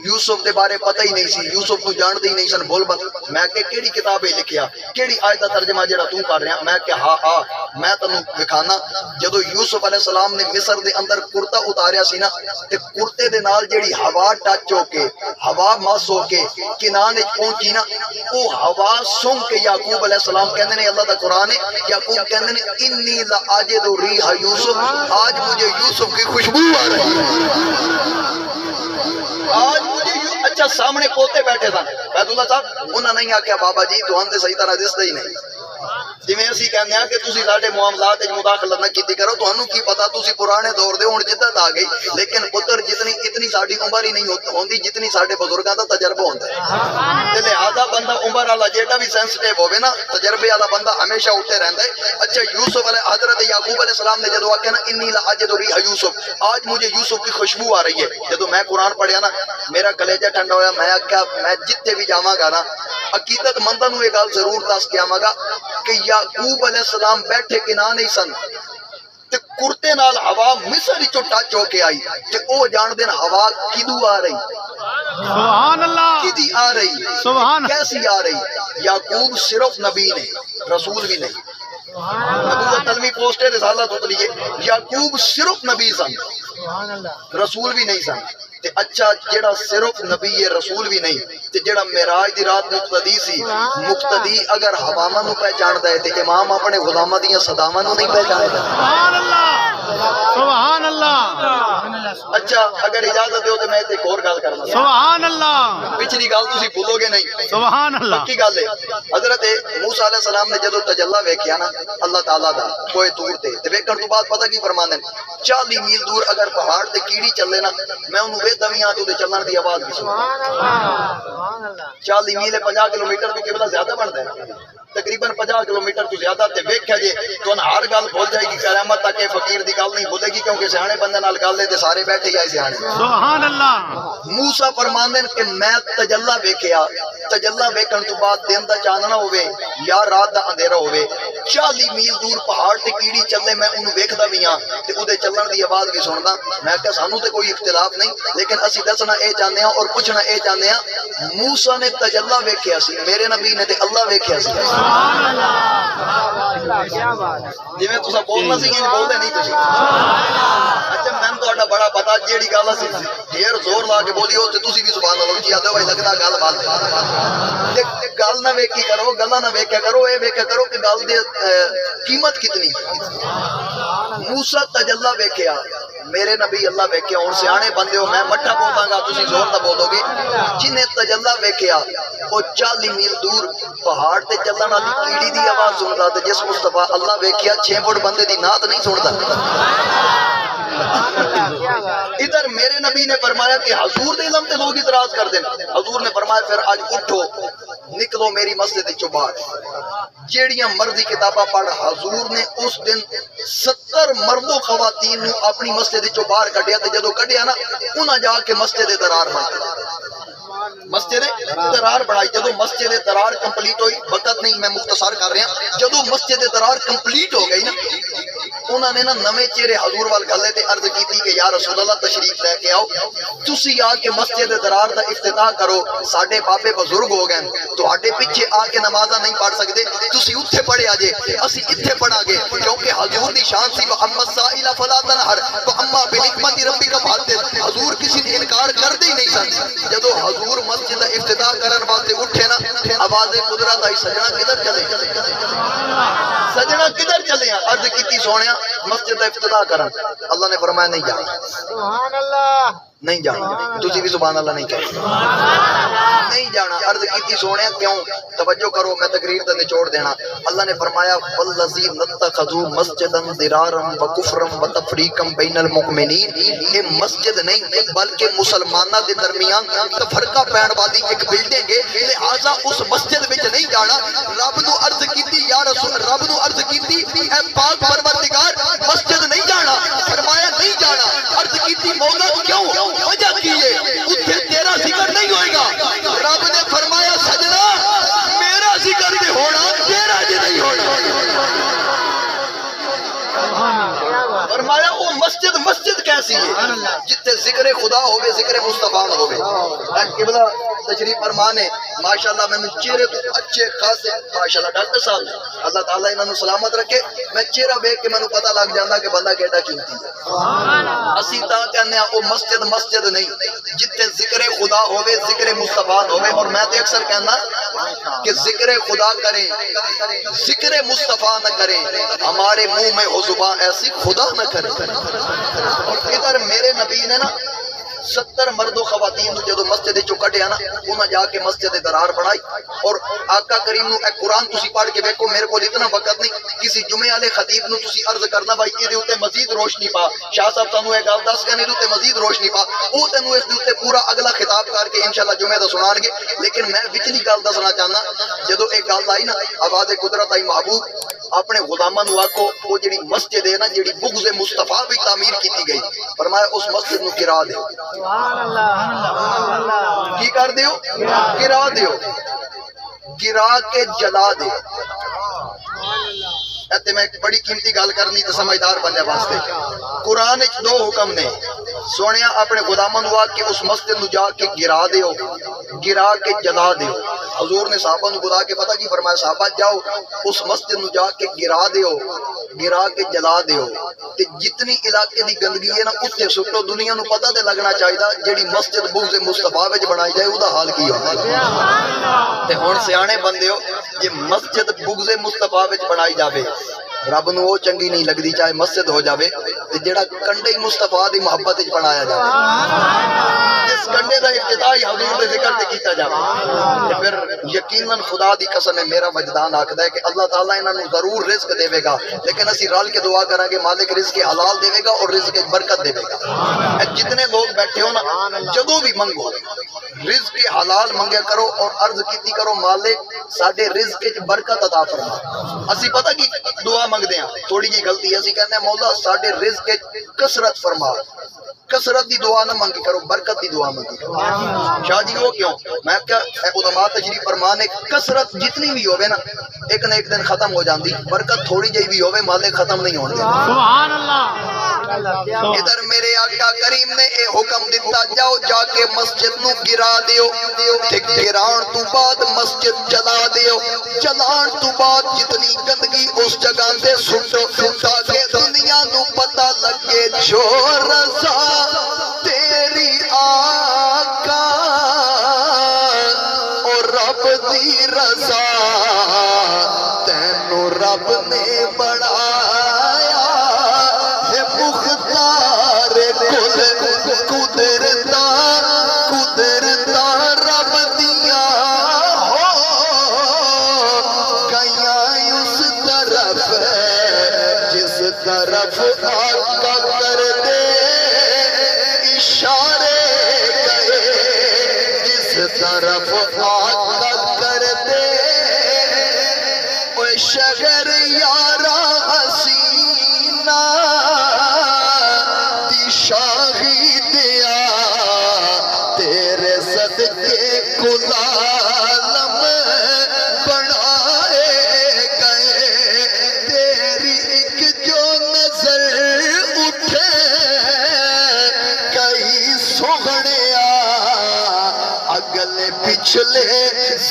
Speaker 1: یوسف دے بارے پتہ ہی نہیں سی یوسف کو جانتے ہی نہیں سن بول بت میں کہ کیڑی کتاب ہے لکھیا کیڑی آیت دا ترجمہ جڑا تو کر رہا میں کہ ہاں میں تانوں دکھانا جدو یوسف علیہ السلام نے مصر دے اندر کرتا اتاریا سی نا تے کرتے دے نال جڑی ہوا ٹچ ہو کے ہوا مس ہو کے کنان وچ پہنچی نا او ہوا سن کے یعقوب علیہ السلام کہندے نے اللہ دا قرآن ہے یعقوب کہندے نے انی لاجد ریح یوسف آج مجھے یوسف کی خوشبو آ رہی آج مجھے اچھا سامنے پوتے بیٹھے تھا بیت اللہ صاحب انہاں نہیں آکھیا بابا جی تو ہم صحیح طرح دسدا ہی نہیں جویں اسی کہندے ہیں کہ تسی ساڈے معاملات وچ مداخلت نہ کیتی کرو تانوں کی پتہ تسی پرانے دور دے ہن جدت آ گئی لیکن پتر جتنی اتنی ساڈی عمر ہی نہیں ہوندی جتنی ساڈے بزرگاں دا تجربہ ہوندا ہے تے لہذا بندہ عمر والا جیڑا بھی سینسٹیو ہوے نا تجربے والا بندہ ہمیشہ اٹھے رہندا ہے اچھا یوسف علیہ حضرت یعقوب علیہ السلام نے جدوں آکھیا نا انی لاجد ریح یوسف آج مجھے یوسف کی خوشبو آ رہی ہے جدوں میں قرآن پڑھیا نا میرا کلیجہ ٹھنڈا ہویا میں آکھیا میں جتنے بھی جاواں گا نا عقیدت منداں نوں یہ گل ضرور دس کے آواں گا کہ یعقوب علیہ السلام بیٹھے کناں نہیں سن تے کرتے نال ہوا مصر وچوں ٹچ ہو کے آئی تے او جان دین ہوا کدوں آ رہی
Speaker 2: سبحان اللہ
Speaker 1: کدی آ رہی
Speaker 2: سبحان
Speaker 1: کیسی آ رہی یعقوب صرف نبی نے رسول بھی نہیں نبوت علمی پوسٹ رسالت اتری ہے یعقوب صرف نبی سن رسول بھی نہیں سن تے اچھا جڑا صرف نبی ہے رسول بھی نہیں تے جڑا معراج دی رات مقتدی سی مقتدی اگر ہواواں نو پہچاندا ہے تے امام اپنے غلاماں دیاں صداواں نو نہیں پہچاندا
Speaker 2: سبحان اللہ سبحان اللہ
Speaker 1: اچھا اگر اجازت دیو تے میں ایک اور گل کرنا
Speaker 2: سبحان اللہ
Speaker 1: پچھلی گل تسی بھولو گے نہیں
Speaker 2: سبحان اللہ
Speaker 1: پکی گل ہے حضرت موسیٰ علیہ السلام نے جدوں تجلی ویکھیا نا اللہ تعالی دا کوئی طور تے ویکھن تو بعد پتہ کی فرماندے 40 میل دور اگر پہاڑ تے کیڑی چلے نا میں انہوں ویکھدا وی ہاں تے اودے چلن دی آواز بھی سندا 40 میل 50 کلومیٹر تو قبلہ زیادہ بندا ہے تقریباً 50 کلومیٹر تو زیادہ تے ویکھیا جے تو ہر گل بھول جائے گی قیامت تک یہ فقیر دی گل نہیں بھولے گی کیونکہ سیانے بندے نال گل ہے تے سارے بیٹھے ہی آئے سیانے
Speaker 2: سبحان اللہ
Speaker 1: موسیٰ فرماندے کہ میں تجلا ویکھیا تجلا ویکھن تو بعد دن دا چاننا ہوے یا رات دا اندھیرا ہوے 40 میل دور پہاڑ تے کیڑی چلے میں انہوں ویکھدا وی ہاں تے اودے چلن دی آواز بھی سندا میں کہ سانو تے کوئی اختلاف نہیں لیکن اسی دسنا اے چاہندے ہاں اور پوچھنا اے چاہندے ہاں موسیٰ نے تجلا ویکھیا سی میرے نبی نے تے اللہ ویکھیا سی جویں تساں بولنا سی انج بولدے نہیں تسی اچھا میں تہاڈا بڑا پتہ جیڑی گل اسی ڈھیر زور لا کے بولی او تے تسی بھی سبحان اللہ جی آدھے بھائی لگدا گل بات گل نہ ویکھی کرو گلاں نہ ویکھیا کرو اے ویکھیا کرو کہ گل دی قیمت کتنی موسیٰ تجلا ویکھیا میرے نبی اللہ ویکھیا ہن سیانے بندے ہو میں مٹھا بولاں گا تسی زور نہ بولو گے جنہیں تجلا ویکھیا او 40 میل دور پہاڑ تے چلن والی کیڑی دی آواز سندا تے جس مصطفیٰ اللہ ویکھیا 6 فٹ بندے دی نعت نہیں سندا ادھر میرے نبی نے فرمایا کہ حضور دے علم تے لوگ اعتراض کر دیں حضور نے فرمایا پھر آج اٹھو نکلو میری مسجد وچوں باہر جیڑیاں مرضی کتاباں پڑھ حضور نے اس دن 70 مرد و خواتین نو اپنی مسجد وچوں باہر کڈیا تے جدوں کڈیا نا انہاں جا کے مسجد درار بنائی مسجد درار بنائی جدو مسجد درار کمپلیٹ ہوئی وقت نہیں میں مختصر کر رہا جدو مسجد درار کمپلیٹ ہو گئی نا انہوں نے نا نویں چہرے حضور وال گلے تے عرض کی کہ یا رسول اللہ تشریف لے کے آؤ تسی آ کے مسجد درار دا افتتاح کرو ساڈے بابے بزرگ ہو گئے تواڈے پیچھے آ کے نمازاں نہیں پڑھ سکتے تسی اوتھے پڑھیا جے اسی ایتھے پڑھا گے کیونکہ حضور دی شان سی محمد سائل فلا تنہر واما بنعمت ربک فحدث حضور کسی نے انکار کردے ہی نہیں سن جدو حضور مسجد دا افتتاح کرن واسطے اٹھے نا آواز قدرت آئی سجنا کدھر چلے سجنا کدھر چلے ہیں عرض کیتی سونیا مسجد دا افتتاح کرن اللہ نے فرمایا نہیں جانا
Speaker 3: سبحان اللہ
Speaker 1: نہیں جانا تسی بھی سبحان اللہ نہیں کہو نہیں جانا عرض کیتی سونیا کیوں توجہ کرو میں تقریر تے نچوڑ دینا اللہ نے فرمایا والذی نتخذوا مسجدا ضرارا وکفرا وتفریقا بین المؤمنین یہ مسجد نہیں بلکہ مسلماناں دے درمیان تفرقہ پین والی ایک بلڈنگ ہے لہذا اس مسجد وچ نہیں جانا رب نو عرض کیتی یا رسول رب نو عرض کیتی اے پاک پروردگار مسجد نہیں جانا فرمایا نہیں جانا عرض کیتی مولا کیوں وجہ کی ہے اتھے تیرا ذکر نہیں ہوئے گا رب نے فرمایا سجنا میرا ذکر بھی ہونا تیرا جی نہیں ہونا فرمایا وہ مسجد مسجد کیسی ہے جتے ذکر خدا ہوئے ذکر مصطفیٰ ہوئے قبلہ تشریف فرمان ہے ماشاءاللہ میں چہرے تو اچھے خاصے ماشاءاللہ ڈاکٹر صاحب اللہ تعالیٰ انہوں سلامت رکھے میں چہرہ بیک کے میں پتہ لگ جاندہ کہ بندہ کیڑا چنتی ہے اسی تا کہنے ہیں وہ مسجد مسجد نہیں جتے ذکر خدا ہوئے ذکر مصطفیٰ ہوئے اور میں تو اکثر کہنا کہ ذکر خدا کریں ذکر مصطفیٰ نہ کریں ہمارے منہ میں ہو زبان ایسی خدا نہ کریں اور ادھر میرے نبی نے نا 70 مرد و خواتین جدو مسجد چکٹیا نا انہاں جا کے مسجد درار بڑھائی اور آقا کریم نو اے قرآن تسی پڑھ کے دیکھو میرے کو اتنا وقت نہیں کسی جمعے والے خطیب نو تسی عرض کرنا بھائی یہ اوتے مزید روشنی پا شاہ صاحب تانوں اے گل دس گئے اوتے مزید روشنی پا او تینوں اس اوتے پورا اگلا خطاب کر کے انشاءاللہ جمعے دا سنان گے لیکن میں وچلی گل دسنا چاہنا جدو ایک گل آئی نا آواز قدرت آئی محبوب اپنے غلاماں نو آکھو وہ جڑی مسجد ہے نا جڑی بغض مصطفیٰ بھی تعمیر کیتی گئی فرمایا اس مسجد نو گرا دیو
Speaker 3: سبحان اللہ
Speaker 1: کی کر دیو گرا دیو گرا کے جلا دیو ایتے میں ایک بڑی قیمتی گل کرنی تے سمجھدار بندے واسطے قرآن وچ 2 حکم نے سونیا اپنے غلاماں نو کہ اس مسجد نو جا کے گرا دیو گرا کے جلا دیو حضور نے صحابہ نو بلا کے پتہ کی فرمایا صحابہ جاؤ اس مسجد نو جا کے گرا دیو گرا کے جلا دیو تے جتنی علاقے دی گندگی ہے نا اوتے سٹو دنیا نو پتہ تے لگنا چاہیدا جیڑی مسجد بغض مصطفیٰ وچ بنائی جائے اودا حال کی ہونا تے ہن سیانے بندے ہو یہ مسجد بغض مصطفیٰ وچ بنائی جاوے رب نو وہ چنگی نہیں لگدی چاہے مسجد ہو جاوے تے جڑا کنڈے مصطفیٰ دی محبت وچ بنایا جاوے، جس کنڈے دا افتتاح حضور دے ذکر تے کیتا جاوے تے پھر یقیناً خدا دی قسم ہے میرا وجدان آکھدا ہے کہ اللہ تعالیٰ انہاں نو ضرور رزق دے گا، لیکن اسی رل کے دعا کریں گے مالک رزق حلال دے گا اور رزق برکت دے گا۔ جتنے لوگ بیٹھے ہو نا جدوں بھی منگو رزق حلال منگیا کرو اور عرض کیتی کرو مالک ساڈے رزق وچ برکت عطا فرما۔ اسی پتہ کی دعا منگدے ہیں تھوڑی جی غلطی ہے، اسی کہنے ہیں مولا ساڈے رزق وچ کثرت فرما۔ کثرت دی دعا نہ منگی کرو، برکت دی دعا منگی کرو۔ شاہ جی وہ کیوں؟ میں کہا علماء تشریف فرمانے کثرت جتنی بھی ہوئے نا ایک نہ ایک دن ختم ہو جاندی، برکت تھوڑی جی بھی ہوئے مالک ختم نہیں ہونے دے۔
Speaker 2: سبحان اللہ۔
Speaker 1: ادھر میرے آقا کریم نے اے حکم دیتا جاؤ جا کے مسجد نو گرا دیو، تے گران تو بعد مسجد چلا دیو، چلان تو بعد جتنی گندگی اس جگہ سے سٹو تاکہ دنیا نو پتہ لگے جو رضا تیری آقا اور رب دی رضا تینو رب نے بڑھایا ہے مختار کل قدرتا قدرتا رب دیا ہو گیا اس طرف جس طرف آقا کر دے اشارے گئے، جس طرف آقا کر دے وہ شہر یارا حسینہ دی شاہی دیا تیرے صدقے کل عالم بنائے گئے، تیری ایک جو نظر اٹھے کئی سوگڑیا اگلے پچھلے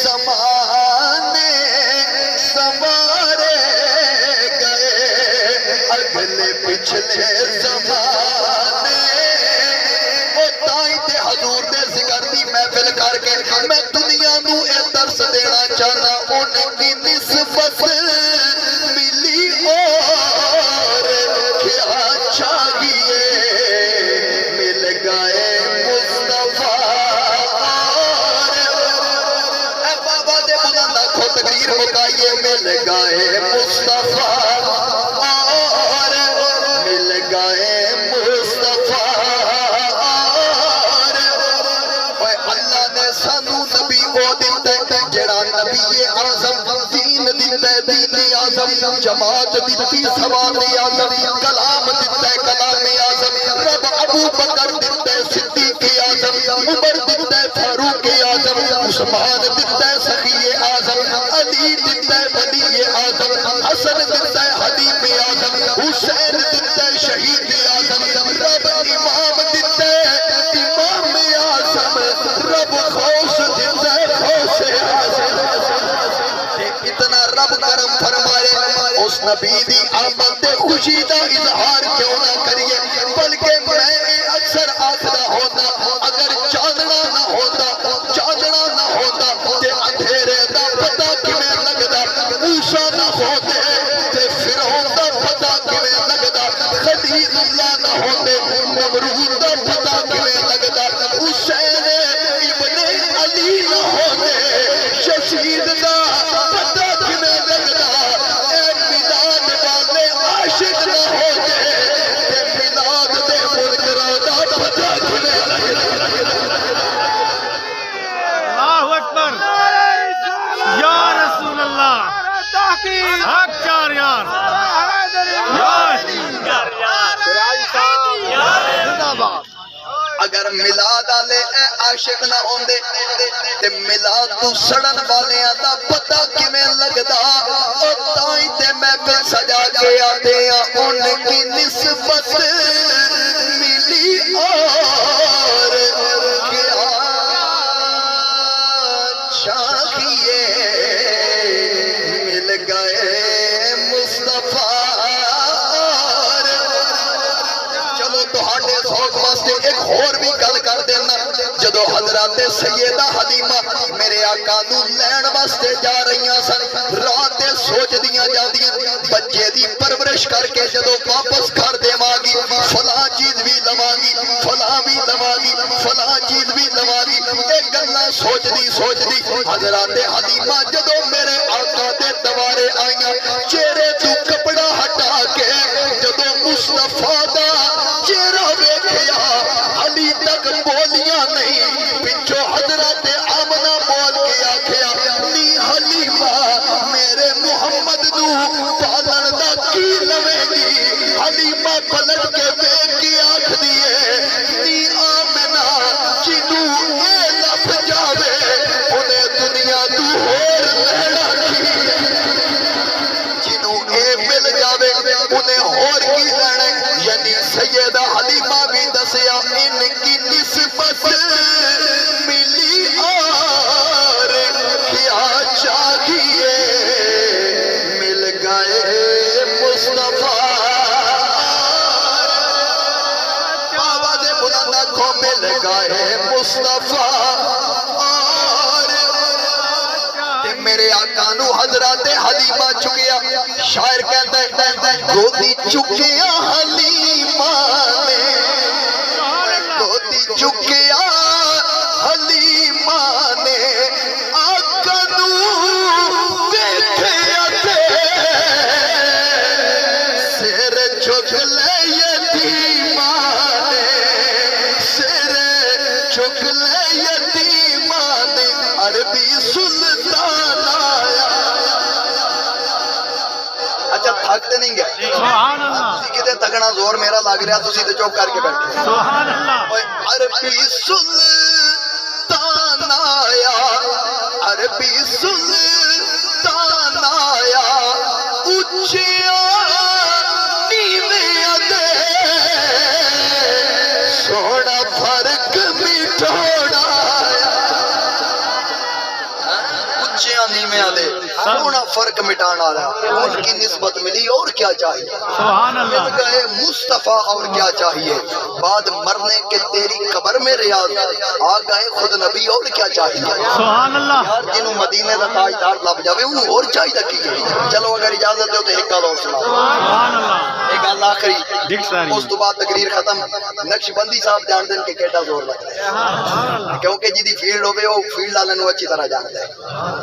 Speaker 1: زمانے سوارے گئے، اگلے پچھلے زمانے او تائیں تے حضور دے ذکر دی محفل کر کے میں دنیا نو اے درس دینا چاہتا ان کی نسبت ملی اور کیا چاہیے مل گئے مصطفیٰ اے بابا دے بلند آنکھوں تقریر مکائیے مل گئے مصطفیٰ اور مل گئے مصطفیٰ اور اللہ نے سانو نبی او دیتا ہے جڑا نبی اعظم دین دیتا ہے دین اعظم جماعت دیتی ثواب اعظم کلام دیتا ہے کلام اعظم رب ابو بکر دیتا ہے صدیق اعظم عمر دیتا ہے فاروق اعظم عثمان دیتا ہے سخی اعظم علی دیتا ہے ولی اعظم حسن دیتا ہے حبیب اعظم حسین دیتا ہے شہید اعظم رب امام دیتا ہے امام اعظم رب خوش دیتا ہے خوش اعظم۔ اتنا رب کرم فرمائے اس نبی دی آمد تے خوشی دا اظہار کیوں نہ کریے، بلکہ میں اکثر آخدا ہوتا اگر چاندنا نہ ہوتا تے اندھیرے دا پتہ کیویں لگدا، موسیٰ نہ ہوتے تے فرعون دا پتہ کیویں لگدا، خلیل اللہ نہ ہوتے نمرود دا پتہ کیویں لگدا، حسین ابن علی نہ ہوتے یزید دا پتہ کیویں لگدا، اے میلاد والے عاشق نہ ہوتے تے میلاد دے منکراں دا پتہ کیویں لگدا۔
Speaker 2: اللہ اکبر یا رسول اللہ حق چار یار
Speaker 1: اگر ملاد والے اے عاشق نہ ہوندے تے ملاد تو سڑن والیاں دا پتہ کیویں لگدا، او تائیں تے محفل سجا کے آتے ہیں ان کی نسبت ملی اور کیا چاہیے مل گئے مصطفیٰ۔ چلو تہاڈے ذوق واسطے ایک اور بھی گل کر دینا، جدو جدو حضرات سیدہ حلیمہ میرے آقا نو لین واسطے جا رہی سن رات سوچ دیاں جاندیاں بچے دی پرورش کر کے جدو واپس گھر دیواں گی فلاں چیز بھی لواں گی فلاں بھی لواں گی فلاں چیز بھی لواں گی ایک گلاں سوچ دی حضرات حلیمہ جدو میرے آقا دے دوارے آئیاں چہرے تو کپڑا ہٹا کے جدو مصطفیٰ دا چہرہ ویکھیا علی تک بولیاں نہیں پچھو حضرت آمنہ بول کے آکھیا نی حلیمہ میرے محمد نو پالن دا کی لوے گی حلیمہ پلٹ کے بیٹھ کے آکھ دیئے نی آمنہ جنو اے لپ جاوے انہیں دنیا تو ہور لہنا کی جنو اے مل جاوے انہیں ہور کی لہنے یعنی سیدہ حلیمہ بھی دسیا ان کی نسبت ملی اور کیا چاہیے مل گئے مصطفیٰ آواز بلند کو مل گئے مصطفیٰ میرے آقا نو حضرات حلیمہ چکیا شاعر کہتا ہے گودی چکیا حلیمہ نے گودی چکیا حلیمہ نے آقا نو دیکھیا تے سر چک لے یتیمہ نے سر چک لے یتیمہ نے عربی سلطان آیا اچھا تھکتے نہیں گئے
Speaker 2: سبحان اللہ
Speaker 1: تسی کتے تھکنا زور میرا لگ رہا تسی تے چوک کر کے بیٹھے
Speaker 2: سبحان اللہ
Speaker 1: عربی سلطان آیا عربی سلطان آیا اچھیا نیوے دے سوڑا فرق مٹھوڑا اچھیا نیوے دے سوڑا فرق مٹانا رہا ان کی نسبت ملی اور کیا چاہیے
Speaker 2: سبحان
Speaker 1: مل
Speaker 2: اللہ
Speaker 1: گئے مصطفیٰ اور کیا چاہیے بعد مرنے کے تیری قبر میں ریاض آ گئے خود نبی اور کیا چاہیے
Speaker 2: سبحان اللہ
Speaker 1: یار جنہوں مدینے دا تاجدار لب جاوے وہ اور چاہیے کی ہے چلو اگر اجازت ہو تو ایک گل اور سنا
Speaker 2: سبحان اللہ
Speaker 1: ایک گل آخری
Speaker 2: ڈکشنری
Speaker 1: اس تو بعد تقریر ختم نقش بندی صاحب جان دیں کہ کیٹا زور لگتا
Speaker 2: سبحان اللہ
Speaker 1: ہے کیونکہ جی دی فیلڈ ہوئے وہ فیلڈ والے نو اچھی طرح جانتا ہے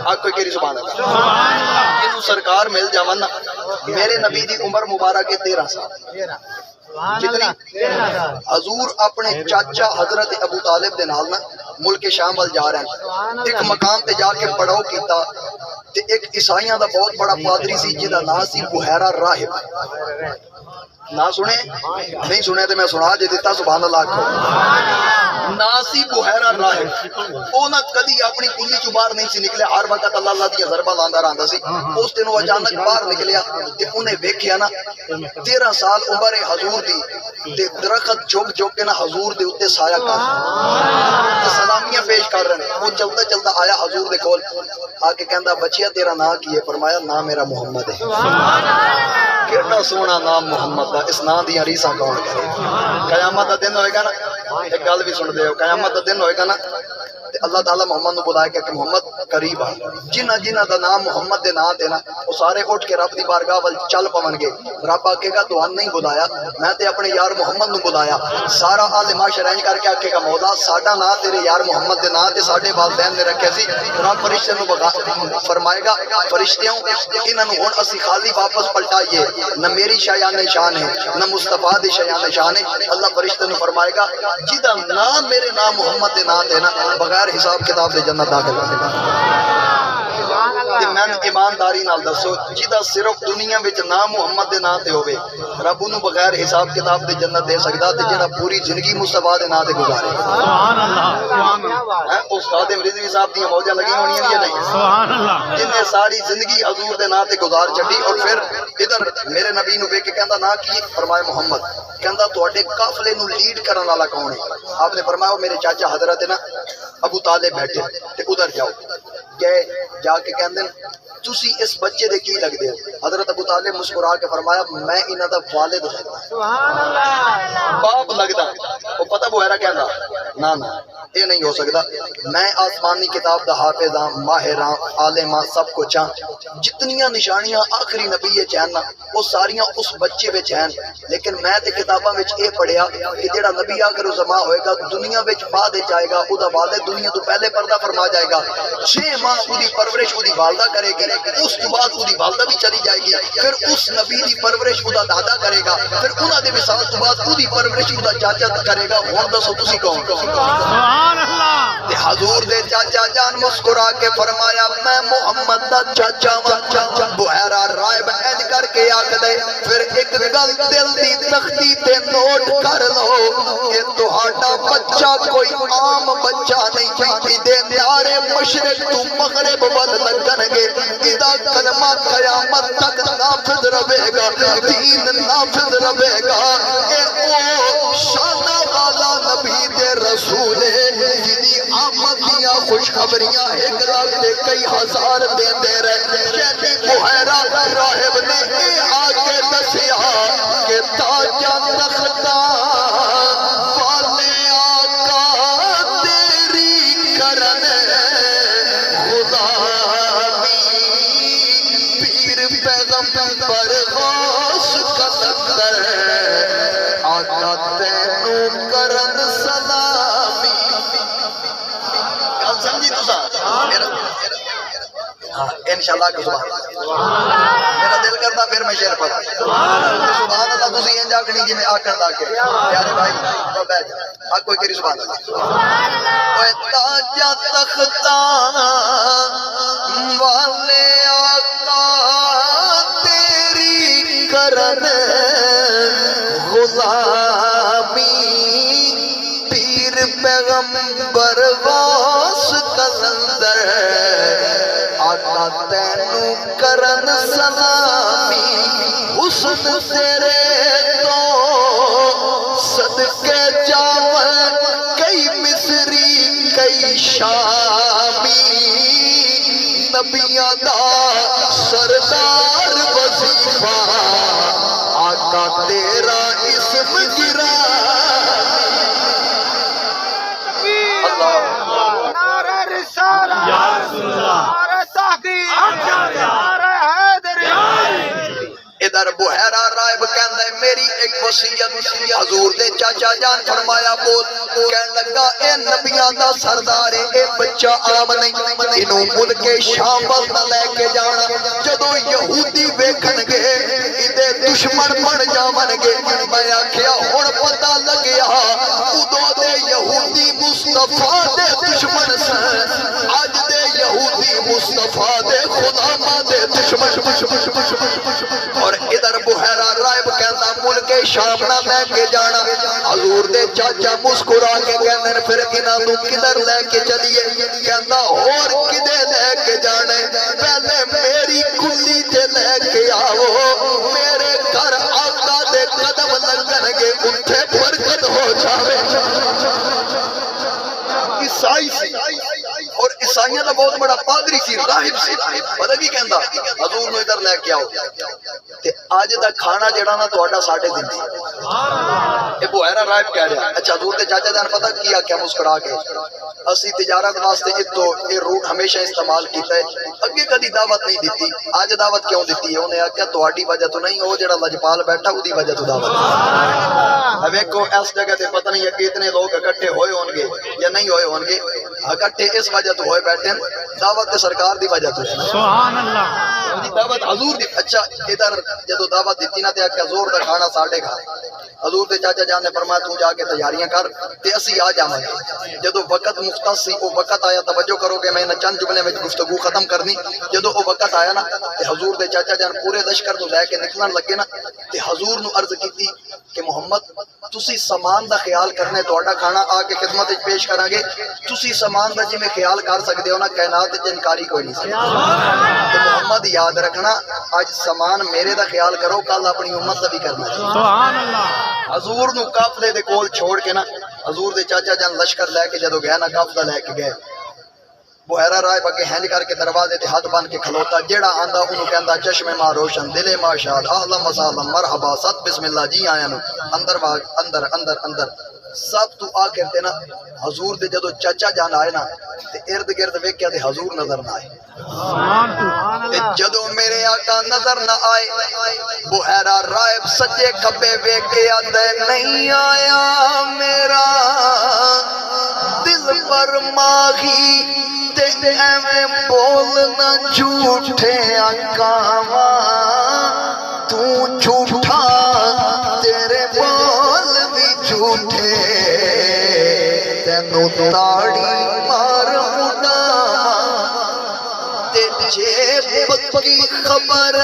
Speaker 1: آپ کوئی کہری سبحان اللہ
Speaker 2: سبحان اللہ
Speaker 1: جنہوں سرکار مل جاون میرے نبی دی عمر مبارک 13 سال جتنی حضور اپنے چاچا حضرت ابو طالب دے نال نا ملک شام وال جا رہے ہیں ایک مقام تے جا کے پڑھاؤ کیتا تے ایک عیسائیاں دا بہت بڑا پادری سی جدا نام سی بحیرہ راہب نہ سنے نہیں سنے تو میں سنا جے دیتا سبحان اللہ کو ناسی بحیرہ راہب او نہ کدی اپنی کلی چ باہر نہیں سی نکلے ہر وقت اللہ اللہ دی ضربہ لاندا رہندا سی اس دن وہ اچانک باہر نکلیا تے انہیں ویکھیا نا 13 سال عمر حضور دی تے درخت جھک جھک کے نا حضور دے اوتے سایہ کر تے سلامیاں پیش کر رہے ہیں وہ چلدا چلدا آیا حضور دے کول آ کے کہندا بچیا تیرا نام کی ہے فرمایا نام میرا محمد ہے سبحان اللہ کیڑا سونا نام محمد دا اس نام دی ریساں کون کرے قیامت دا دن ہوئے گا نا ایک گل بھی سن دے ہو قیامت دا دن ہوئے گا نا تے اللہ تعالیٰ محمد نو بلائے کہ محمد قریب آ جنہ جنہ دا نام محمد دے نام تے نا وہ سارے اٹھ کے رب دی بارگاہ ول چل پون گے رب آکھے گا تو نہیں بلایا میں تے اپنے یار محمد نو بلایا سارا عالم معاشر انج کر کے آکھے گا مولا ساڈا نام تیرے یار محمد دے نام تے ساڈے والدین نے رکھے سی رب فرشتے نو فرمائے گا فرشتیوں انہاں نو ہن اسی خالی واپس پلٹائیے نہ میری شایان شان ہے نہ مصطفیٰ دی شایان شان ہے اللہ فرشتے نو فرمائے گا جدا نام میرے نام محمد دے نام تے نا بغیر حساب کتاب دے جنت داخل کرے گا تے میں ایمانداری نال دسو جدا صرف دنیا وچ نام محمد دے نام تے ہوے رب نو بغیر حساب کتاب دے جنت دے سکدا تے جڑا پوری زندگی مصطفیٰ دے نام تے گزارے
Speaker 2: سبحان اللہ سبحان اللہ
Speaker 1: استاد رضوی صاحب دی موجاں لگی ہونیاں یا نہیں
Speaker 2: سبحان اللہ
Speaker 1: جن نے ساری زندگی حضور دے نام تے گزار چھڈی اور پھر ادھر میرے نبی نو ویکھ کے کہندا نا کی فرمایا محمد کہندا تواڈے قافلے نو لیڈ کرن والا کون ہے آپ نے فرمایا میرے چاچا حضرت نا ابو طالب بیٹھے تے ادھر جاؤ گئے جا کے کہندے تسی اس بچے دے کی لگدے ہو حضرت ابو طالب مسکرا کے فرمایا میں انہاں دا والد ہوں
Speaker 3: سبحان اللہ
Speaker 1: باپ لگدا وہ پتہ بوہرا کہندا نا نا یہ نہیں ہو سکتا میں آسمانی کتاب دا حافظ ہاں ماہر ہاں عالم ہاں سب کچھ ہاں جتنیاں نشانیاں آخری نبی چین نا وہ ساریاں اس بچے وچ ہیں لیکن میں تے کتاباں وچ اے پڑھیا کہ جڑا نبی آخر الزمان ہوئے گا دنیا وچ بعد وچ آئے گا او دا والد دنیا تو پہلے پردہ فرما جائے گا 6 ماہ اودی پرورش اودی والدہ کرے گی اس تو بعد اودی والدہ بھی چلی جائے گی پھر اس نبی دی پرورش اودا دادا کرے گا پھر انہاں دے وصال تو بعد اودی پرورش اودا چاچا کرے گا ہن دسو تسی کون
Speaker 2: سبحان اللہ
Speaker 1: تے حضور دے چاچا جان مسکرا کے فرمایا میں محمد دا چاچا ہاں بحیرہ رائب اینج کر کے آکھ دے پھر ایک گل دل دی تختی تے نوٹ کر لو کہ تہاڈا بچہ کوئی عام بچہ نہیں دے نیارے مشرق تو مغرب ود لگن گے ادا کلمہ قیامت تک نافذ رہے گا دین نافذ رہے گا اے او شانہ والا نبی دے رسول جنی آمد دیا خوشخبریاں ایک لاکھ دے کئی ہزار دے دے رہے یعنی بحیرہ راہب نے اے آگے دسیا کہ تاجہ تختہ والے آقا تیری کرن غلامی پیر پیغمبر غوث قلندر آقا تینوں کرن سلامی گل سمجھی تو انشاءاللہ کہ میرا دل کرتا پھر میں شعر پڑھا سبحان اللہ تسی انج آکھنی جی میں آکھن دا کے پیارے بھائی بیٹھ جا کوئی کری سبحان اللہ اوے تاجا تختاں والے آقا تیری کرن غلامی پیر پیغمبر غوث قلندر آقا تینوں کرن سلامی حسن تیرے تو صدقے جاون کئی مصری کئی شامی نبیاں دا سردار وظیفہ آقا تیرا اسم گرا اللہ
Speaker 3: نعرہ رسالہ
Speaker 2: یا رسول اللہ
Speaker 3: نعرہ تحقیق نعرہ حیدری
Speaker 1: ادھر بحیرہ رائب کہندہ ہے میری ایک وصیت حضور دے چاچا جان فرمایا بول کہن لگا اے نبیان دا سردار اے بچہ عام نہیں انہوں ملک شام نہ لے کے جانا جدو یہودی ویکھن گے ادھے دشمن بن جاون گے میں آکھیا ہن پتہ لگیا ادو دے یہودی مصطفیٰ دے دشمن سن آج دے یہودی مصطفیٰ دے خدا ماں دے دشمن اور ادھر بحیرہ رائب کہندا ملک شام نہ لے کے جانا حضور دے چاچا مسکرا کے کہندے پھر انہاں نوں کدھر لے کے چلیے کہندا اور کدے لے کے جانے پہلے میری کلی تے لے کے آؤ میرے گھر آقا دے قدم لگن گے اوتھے برکت ہو جاوے عیسائی سی اور عیسائیاں دا بہت بڑا پادری سی راہب سی پتہ کی کہندا حضور نو ادھر لے کے آؤ تے اج دا کھانا جڑا نا تہاڈا ساڈے دن دی اے بحیرہ رائب کہہ رہا اچھا حضور دے چاچا جان پتہ کیا کیا مسکرا کے اسی تجارت واسطے اتو اے روٹ ہمیشہ استعمال کیتا ہے اگے کدی دعوت نہیں دیتی اج دعوت کیوں دیتی ہے انہیں آکھیا تہاڈی وجہ تو نہیں او جڑا لجپال بیٹھا اودی وجہ تو دعوت ویکھو اس جگہ تے پتہ نہیں کہ اتنے لوگ اکٹھے ہوئے ہون گے یا نہیں ہوئے ہون گے اکٹھے اس وجہ تو ہوئے بیٹھے دعوت تے سرکار دی وجہ تو
Speaker 2: سبحان اللہ
Speaker 1: دعوت حضور دی اچھا ادھر جدو دعوت دیتی نا تے آکھیا زور دا کھانا ساڈے گھر حضور دے چاچا جان نے فرمایا تو جا کے تیاریاں کر تے اسی آ جاواں گے جدو وقت مختص سی او وقت آیا توجہ کرو کہ میں چند جملے میں گفتگو ختم کرنی جدو او وقت آیا نا تے حضور دے چاچا جان پورے لشکر تو لے کے نکلن لگے نا تے حضور نو عرض کیتی کہ محمد تسی سامان دا خیال کرنے تہاڈا کھانا آ کے خدمت وچ پیش کراں گے تسی سامان دا جویں خیال کر سکدے ہو نا کائنات وچ انکاری کوئی نہیں سکدا تے محمد یاد رکھنا اج سامان میرے دا خیال کرو کل اپنی امت دا بھی کرنا
Speaker 2: سبحان اللہ
Speaker 1: حضور نو قافلے دے کول چھوڑ کے نا حضور دے چاچا جان لشکر لے کے جدو گئے نا قافلہ لے کے گئے بحیرہ رائے بگے ہینج کر کے دروازے تے ہاتھ بن کے کھلوتا، جیڑا آندا انہوں کہندا چشمے ماں روشن دلے ماں شاد اہلا مسالم مرحبا ست بسم اللہ جی آیا نو اندر اندر اندر اندر سب تو آ کرتے نا حضور دے جدو چچا جان آئے نا تے ارد گرد ویکھیا تے حضور نظر نہ آئے، تے جدو میرے آقا نظر نہ آئے بحیرہ رائب سجے کھبے ویکھیا تے نہیں آیا میرا دل پر ماغی تے ایویں بولنا جھوٹے آقاواں تو جھوٹا تیرے بول بھی جھوٹے تینوں تاڑی مار اڑاواں تے جیب کی خبر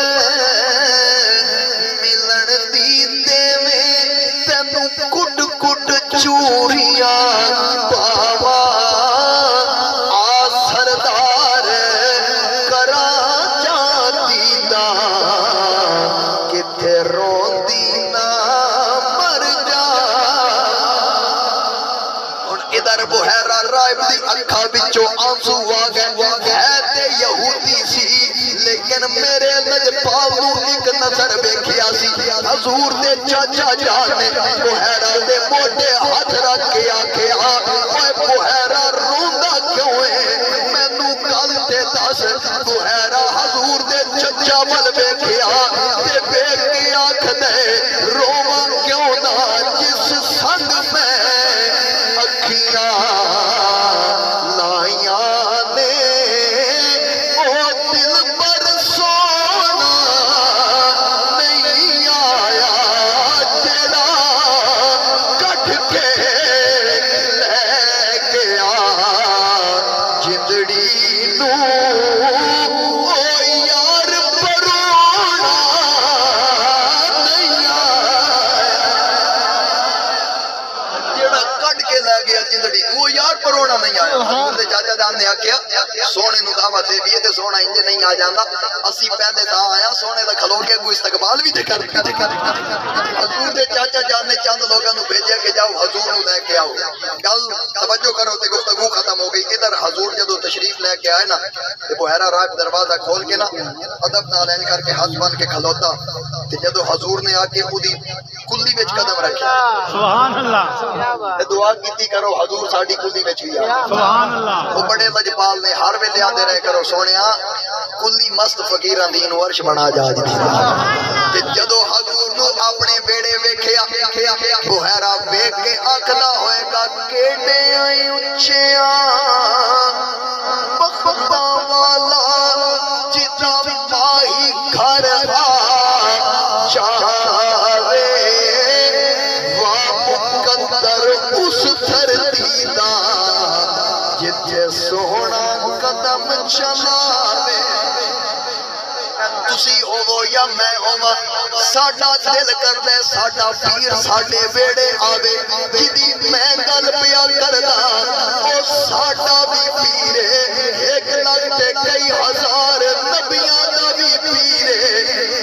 Speaker 1: ملن دی دیویں تینوں کٹ کٹ چوڑیاں پاوا آ سردار کرا جاتی دا کتے روندی نہ مر جا۔ ہن ادھر بحیرہ رائب دی اکھا وچوں آنسو آ گئے، ہے تے یہودی سی لیکن میرے لجپال نو ایک نظر ویکھیا سی، حضور دے چاچا جان نے بحیرہ دے موٹے ہاتھ رکھ کے آکھیا اوے بحیرہ روندا کیوں ہے مینوں گل تے دس۔ بحیرہ حضور دے چچا ول ویکھیا تے ویکھ کے آکھدے روواں کیوں نہ جس سنگ میں اکھیاں لائیاں نے او دل پر سونا نہیں آیا جڑا کٹ کے لے گیا جندڑی نو او یار پرونا نہیں آیا جڑا کٹ کے لے گیا جندڑی وہ یار پرونا نہیں آیا۔ حضور دے چاچا جان نے آکھیا سونے نو دعوت دے دیے تے سونا انج نہیں آ جاندا، اسی پہلے تا آیا سونے دا کھلو کے کوئی استقبال بھی تے کر۔ حضور دے چاچا جان نے چند لوگاں نو بھیجیا کہ جاؤ حضور نو لے کے آؤ، گل توجہ کرو تے گفتگو ختم ہو گئی۔ ادھر حضور جدو تشریف لے کے آئے نا تے بحیرہ رائب دروازہ کھول کے نا ادب نال انج کر کے ہاتھ بن کے کھلوتا تے جدو حضور نے آ کے اودی کلی وچ قدم رکھیا
Speaker 2: سبحان اللہ،
Speaker 1: تے دعا کیتی کرو حضور ساڈی کلی وچ بھی آ۔
Speaker 2: سبحان اللہ،
Speaker 1: وہ بڑے لجپال نے ہر ویلے آندے رہے کرو سونیا کلی مست فقیراں دی نو عرش بنا جا جی۔ تے جدو حضور نو اپنے بیڑے ویکھیا بحیرہ ویکھ کے آکھدا ہوئے گا کیڑے آئی اچھیاں بختاں والا جتا ماہی گھر آ جاوے واہ مقدر اس دھرتی دا جتھے سونا قدم چلاوے۔ تسی ہوو یا میں ہوواں ساڈا دل کردے ساڈا پیر ساڈے ویڑے آوے، جدی میں گل پیا کردا او ساڈا بھی پیر ہے، ایک لاکھ تے کئی ہزار نبیاں دا بھی پیر ہے،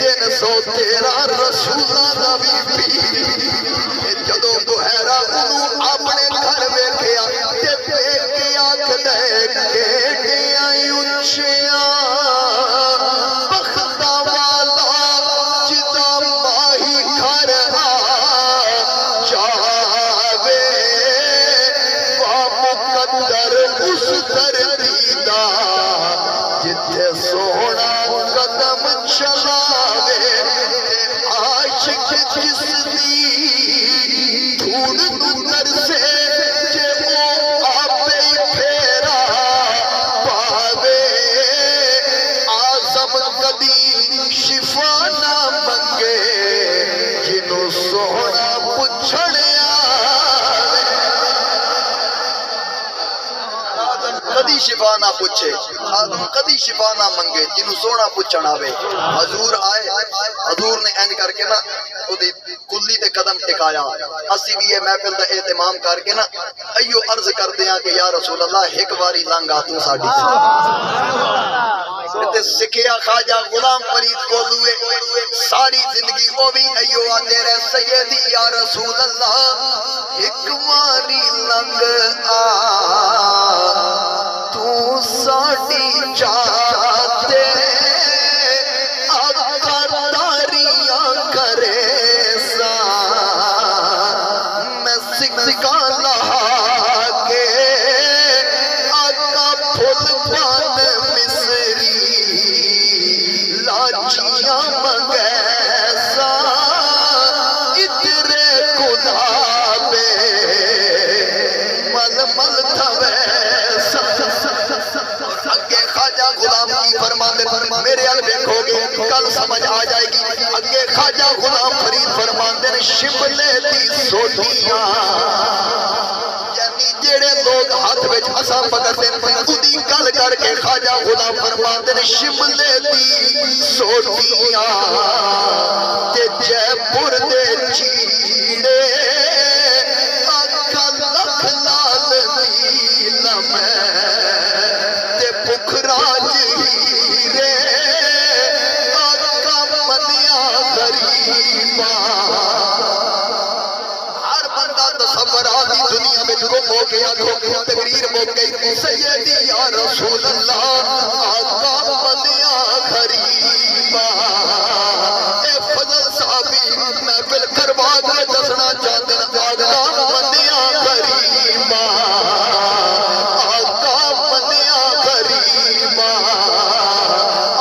Speaker 1: 313 رسولاں دا بھی پیر ہے۔ جدو بحیرہ انہوں اپنے گھر ویکھیا تے ویکھ کے آکھدے کیڑیاں اچھیاں بختاں والا جدا ماہی گھر آ جاوے واہ مقدر اس دھرتی دا جتھے سونا قدم چلاوے۔ عاشق جس دی دھون نظر سے جے او آپے پھیرا پاوے آزم کدی شفا نہ منگے جنوں سونا پچھڑیا کدی شفا نہ پوچھے، آدم کدی شفا نہ منگے جنوں سونا پوچھن آوے۔ حضور آئے، حضور نے انج کر کے نا اودی کلی تے قدم ٹکایا۔ اسی بھی یہ محفل دا اہتمام کر کے نا ایو عرض کردے ہاں کہ یا رسول اللہ ایک واری لنگا تو ساڈی تے سکھیا خواجہ غلام فرید کولوے ساری زندگی او بھی ایو آندے رہے سیدی یا رسول اللہ ایک واری لنگ آ تو چاہتے آقا تاریاں کرے سا میں سکھا لہا کے آقا پھول پان مصری لاچیاں مگیسا اترے خدا پہ مل مل تھویسا اگے خواجہ غلام کی فرماتے میرے ال دیکھو گے کل سمجھ آ جائے گی اگے خواجہ غلام فرید فرماتے نے شملے دی سوٹیاں یعنی جڑے لوگ ہاتھ وچ اسا پکڑتے ہیں خودی گل کر کے خواجہ غلام فرماتے نے شملے دی سوٹیاں تے جے پور دے چیڑے آقا لکھ لال نیلم تے پکھراج ہیرے آقا منیا غریباں ہر بندہ تصورات دی دنیا میں گم ہو گیا تقریر ہو گئی سیدی یا رسول اللہ آقا منیا غریباں اے فضل صحابی محفل کروا کے دسنا چاہتے ہیں آقا منیا غریباں آقا منیا غریباں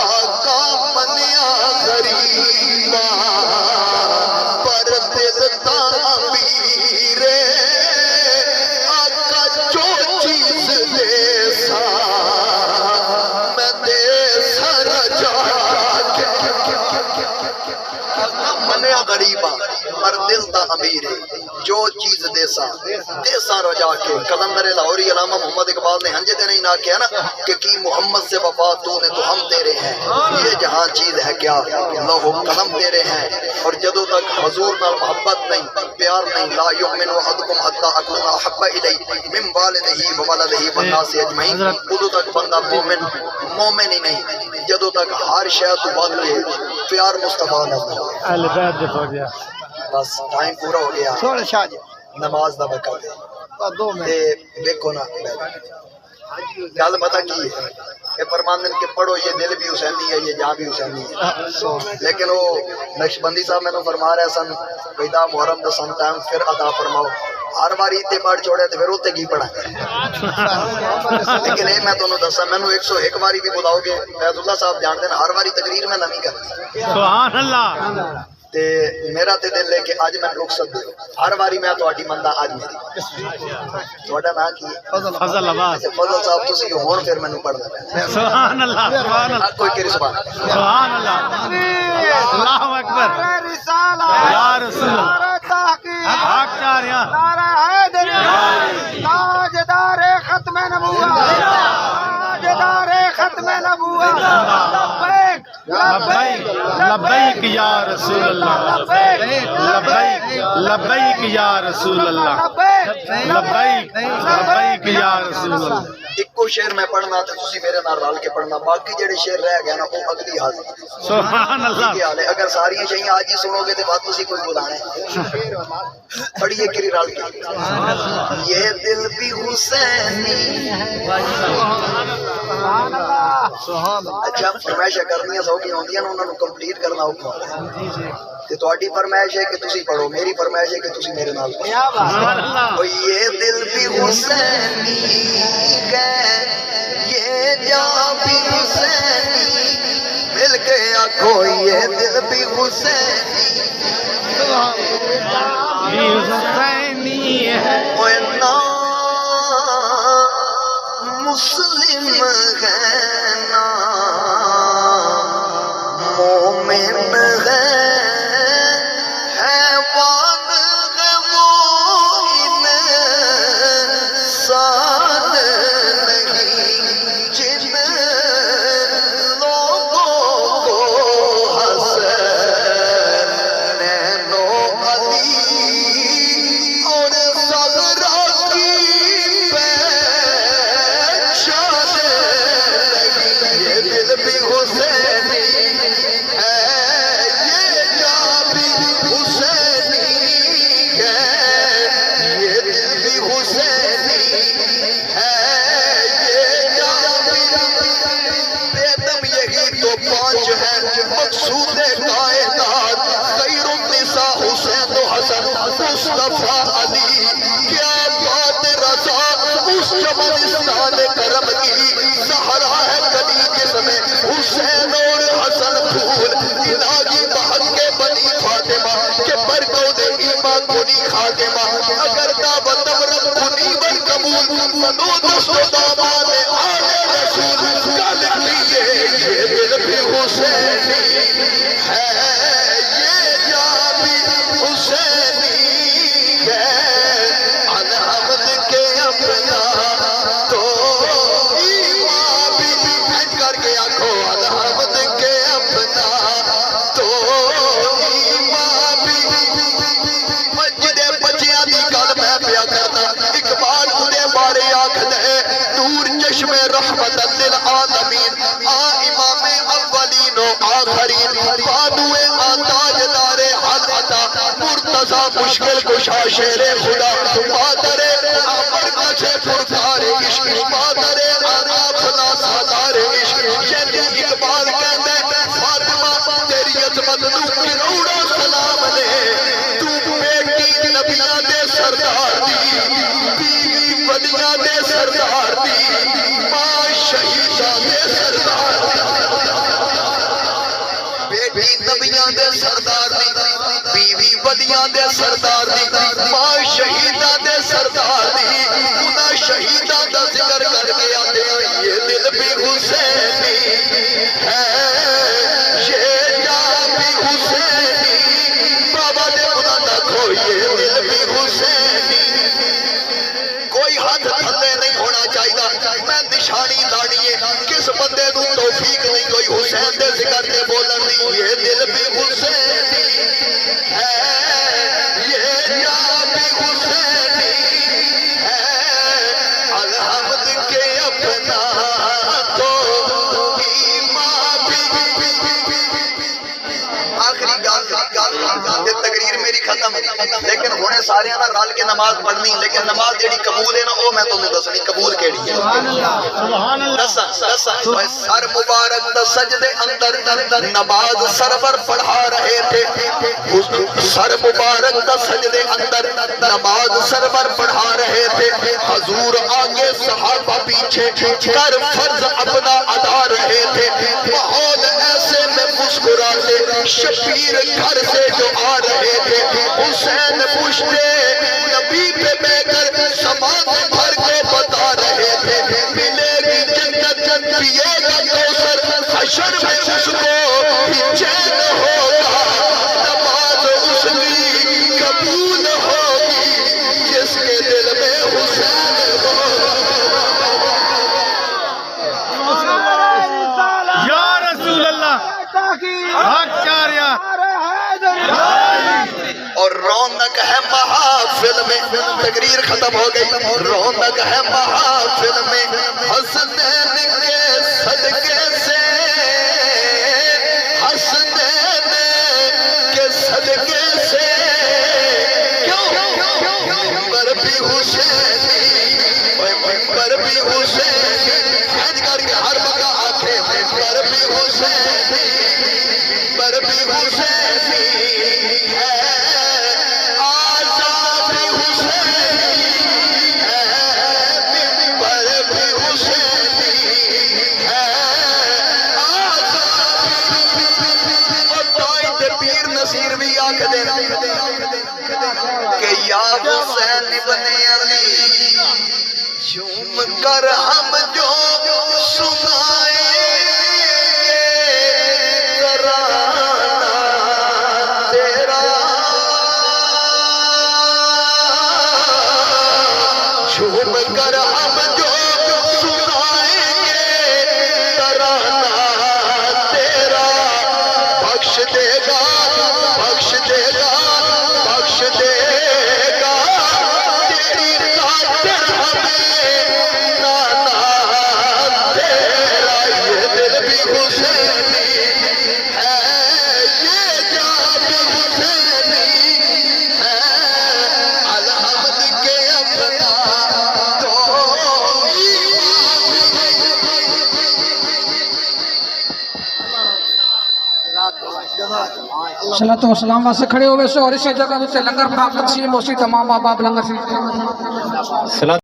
Speaker 1: آقا منیا غریباں پر دل تعمیر آقا جو چیز دے سا میں دے سر جا کے منیا غریباں پر دل تا امیر جو چیز دیسا رجا کے کلندر لاہوری علامہ محمد اقبال نے ہنجے دینے ہی نہ کیا نا کہ کی محمد سے وفا تو نے تو ہم تیرے ہیں یہ جہاں چیز ہے کیا لوہ قلم تیرے ہیں اور جدو تک حضور نال محبت نہیں پیار نہیں لا یؤمن احدکم حتی اکون احب الی من والدہ وولدہ والناس اجمعین ادو تک بندہ مومن ہی نہیں جدو تک ہر شے تو بعد کے پیار مصطفیٰ نہ ہو بس ٹائم پورا ہو گیا
Speaker 3: چھوڑ شاہ جی
Speaker 1: نماز دا وقت ہے
Speaker 3: دو منٹ
Speaker 1: تے دیکھو نا گل پتہ کی ہے کہ فرماندن کہ پڑھو یہ دل بھی حسینی ہے یہ جان بھی حسینی ہے لیکن وہ نقشبندی صاحب میں نے فرما رہے سن پیدا محرم دا سم ٹائم پھر عطا فرماؤ ہر باری تے پڑھ چھوڑے تے پھر اوتے کی پڑھا لیکن اے میں تانوں دساں مینوں 101 باری بھی بلاؤ گے فیض اللہ صاحب جانتے ہیں ہر باری تقریر میں نویں کرنی
Speaker 2: سبحان اللہ
Speaker 1: تے میرا تے دل لے کے آج میں رخصت دے ہر باری میں تہاڈی مندا آج میری تہاڈا نام کی ہے
Speaker 2: فضل آباد
Speaker 1: فضل صاحب تسی ہون پھر مینوں پڑھنا پے
Speaker 2: سبحان اللہ سبحان اللہ
Speaker 1: کوئی کری سبحان
Speaker 2: سبحان اللہ اللہ اکبر
Speaker 3: رسالہ
Speaker 2: یا رسول اللہ
Speaker 3: نعرہ تحقیق
Speaker 2: حق چاریاں
Speaker 3: نعرہ حیدری تاجدار ختم نبوت تاجدار ختم نبوت لبیک
Speaker 2: لبیک لبیک یا رسول اللہ لبیک لبیک یا رسول اللہ لبیک لبیک یا رسول اللہ
Speaker 1: ایکو شعر میں پڑھنا تے تسی میرے نال رل کے پڑھنا باقی جڑے شعر رہ گئے نا وہ اگلی حاضر
Speaker 2: سبحان اللہ
Speaker 1: کی حال ہے اگر ساری چاہیے آج ہی سنو گے تو بات تسی کوئی بلانے پڑھیے کری رل کے یہ دل بھی حسینی اچھا فرمائشیں کرنیاں سوکھی ہوندیاں انہاں نوں کمپلیٹ کرنا اوکھا تے تہاڈی فرمائش ہے کہ تسی پڑھو میری فرمائش ہے کہ تسی میرے نال پڑھو اور یہ دل بھی حسینی ہے یہ جان بھی حسینی مل کے آکھو یہ دل بھی حسینی
Speaker 2: یہ حسینی ہے
Speaker 1: اوے نا مسلم ہے نا مومن ہے حیوان ہے وہ انسان نہیں جن لوگوں کو حسنین و علی اور زہرا کی پہچان علی کیا بات رضا اس چمنستان کرم کی سہرا ہے کلی جس میں حسین اور حسن پھول الہی بہت کے بنی فاطمہ کہ برکوں نے ایمان کنی خاتمہ اگر دعوت امرت کنی بن قبول منو دست و دامان آل رسول کل لیے یہ دل بھی حسینی ہے یہ جان بھی حسینی ہے الحمد کے اپنا تو ایمان بھی ہٹ کر کے آنکھوں الحمد کے اپنا تو ایمان بھی مسجد بچیاں دی گل میں پیا کرتا اقبال انہیں بارے آنکھ دے نور چشم رحمت للعالمین امام اولین و آخرین بانوے تاجدار حل عطا مرتضی مشکل کشا شیر خدا مادر عمر کچھ پرکار عشق مادر آفنا سادار عشق یعنی اقبال کہتے ہیں فاطمہ تیری عظمت نو کروڑا سلام دے تو بیٹی نبیاں دے سردار دی بیوی ولیاں دے سردار دی ماں شہیداں دے سردار دی بیٹی نبیاں دے سردار دی بیوی ولیاں دے سردار دی ماں شہیداں دے سردار دی انہاں شہیداں دا ذکر کر کے آتے ہیں یہ دل بھی حسینی ہے یہ جان بھی حسینی بابا دے خدا نکھو یہ دل بھی حسینی کوئی ہاتھ تھلے نہیں ہونا چاہیے میں نشانی لانی ہے کس بندے نو توفیق نہیں کوئی حسین دے ذکر دے بولن دی یہ دل بھی حسینی ہے یہ جان بھی حسینی ہے الحمد کے اپنا تو ایمان بھی آخری گال یہ تقریر میری ختم لیکن ہونے سارے نا رل کے نماز پڑھنی لیکن نماز جیڑی قبول ہے نا وہ میں تمہیں دسنی قبول کیڑی ہے
Speaker 2: سبحان اللہ
Speaker 1: سر مبارک دا سجدے اندر نماز سرور پڑھا رہے تھے سر مبارک دا سجدے اندر نماز سرور پڑھا رہے تھے حضور آگے صحابہ پیچھے کر فرض اپنا ادا رہے تھے ماحول ایسے میں مسکراتے شبیر گھر سے جو آ رہے تھے حسین پوچھتے نبی پہ بے کر سامان بھر کے بتا رہے تھے ملے گی جنت پیے گا کوثر حشر میں اس کو بھی چین ہوگا نماز اس کی قبول ہوگی جس کے دل میں حسین ہو
Speaker 2: یا رسول اللہ حق چاریا
Speaker 1: اور رونق ہے محافل میں تقریر ختم ہو گئی رونق ہے محافل میں حسنین کے صدقے سے حسنین کے صدقے سے ممبر بھی حسینی ممبر بھی حسینی خیج کر کے ہر مگا آنکھیں ممبر بھی حسینی ممبر بھی حسینی کہ یا حسین ابن علی جھوم کر ہم جو سنائیں ترانہ تیرا جھوم کر ہم جو سنائیں ترانہ تیرا بخش دے گا بخش دے گا بخش دے گا تیری خاطر ہمیں نانا تیرا
Speaker 4: صلاۃ و سلام واسطے کھڑے ہوئے سو اور اسی جگہ سے لنگر پاک تقسیم ہوسی تمام آباب لنگر سے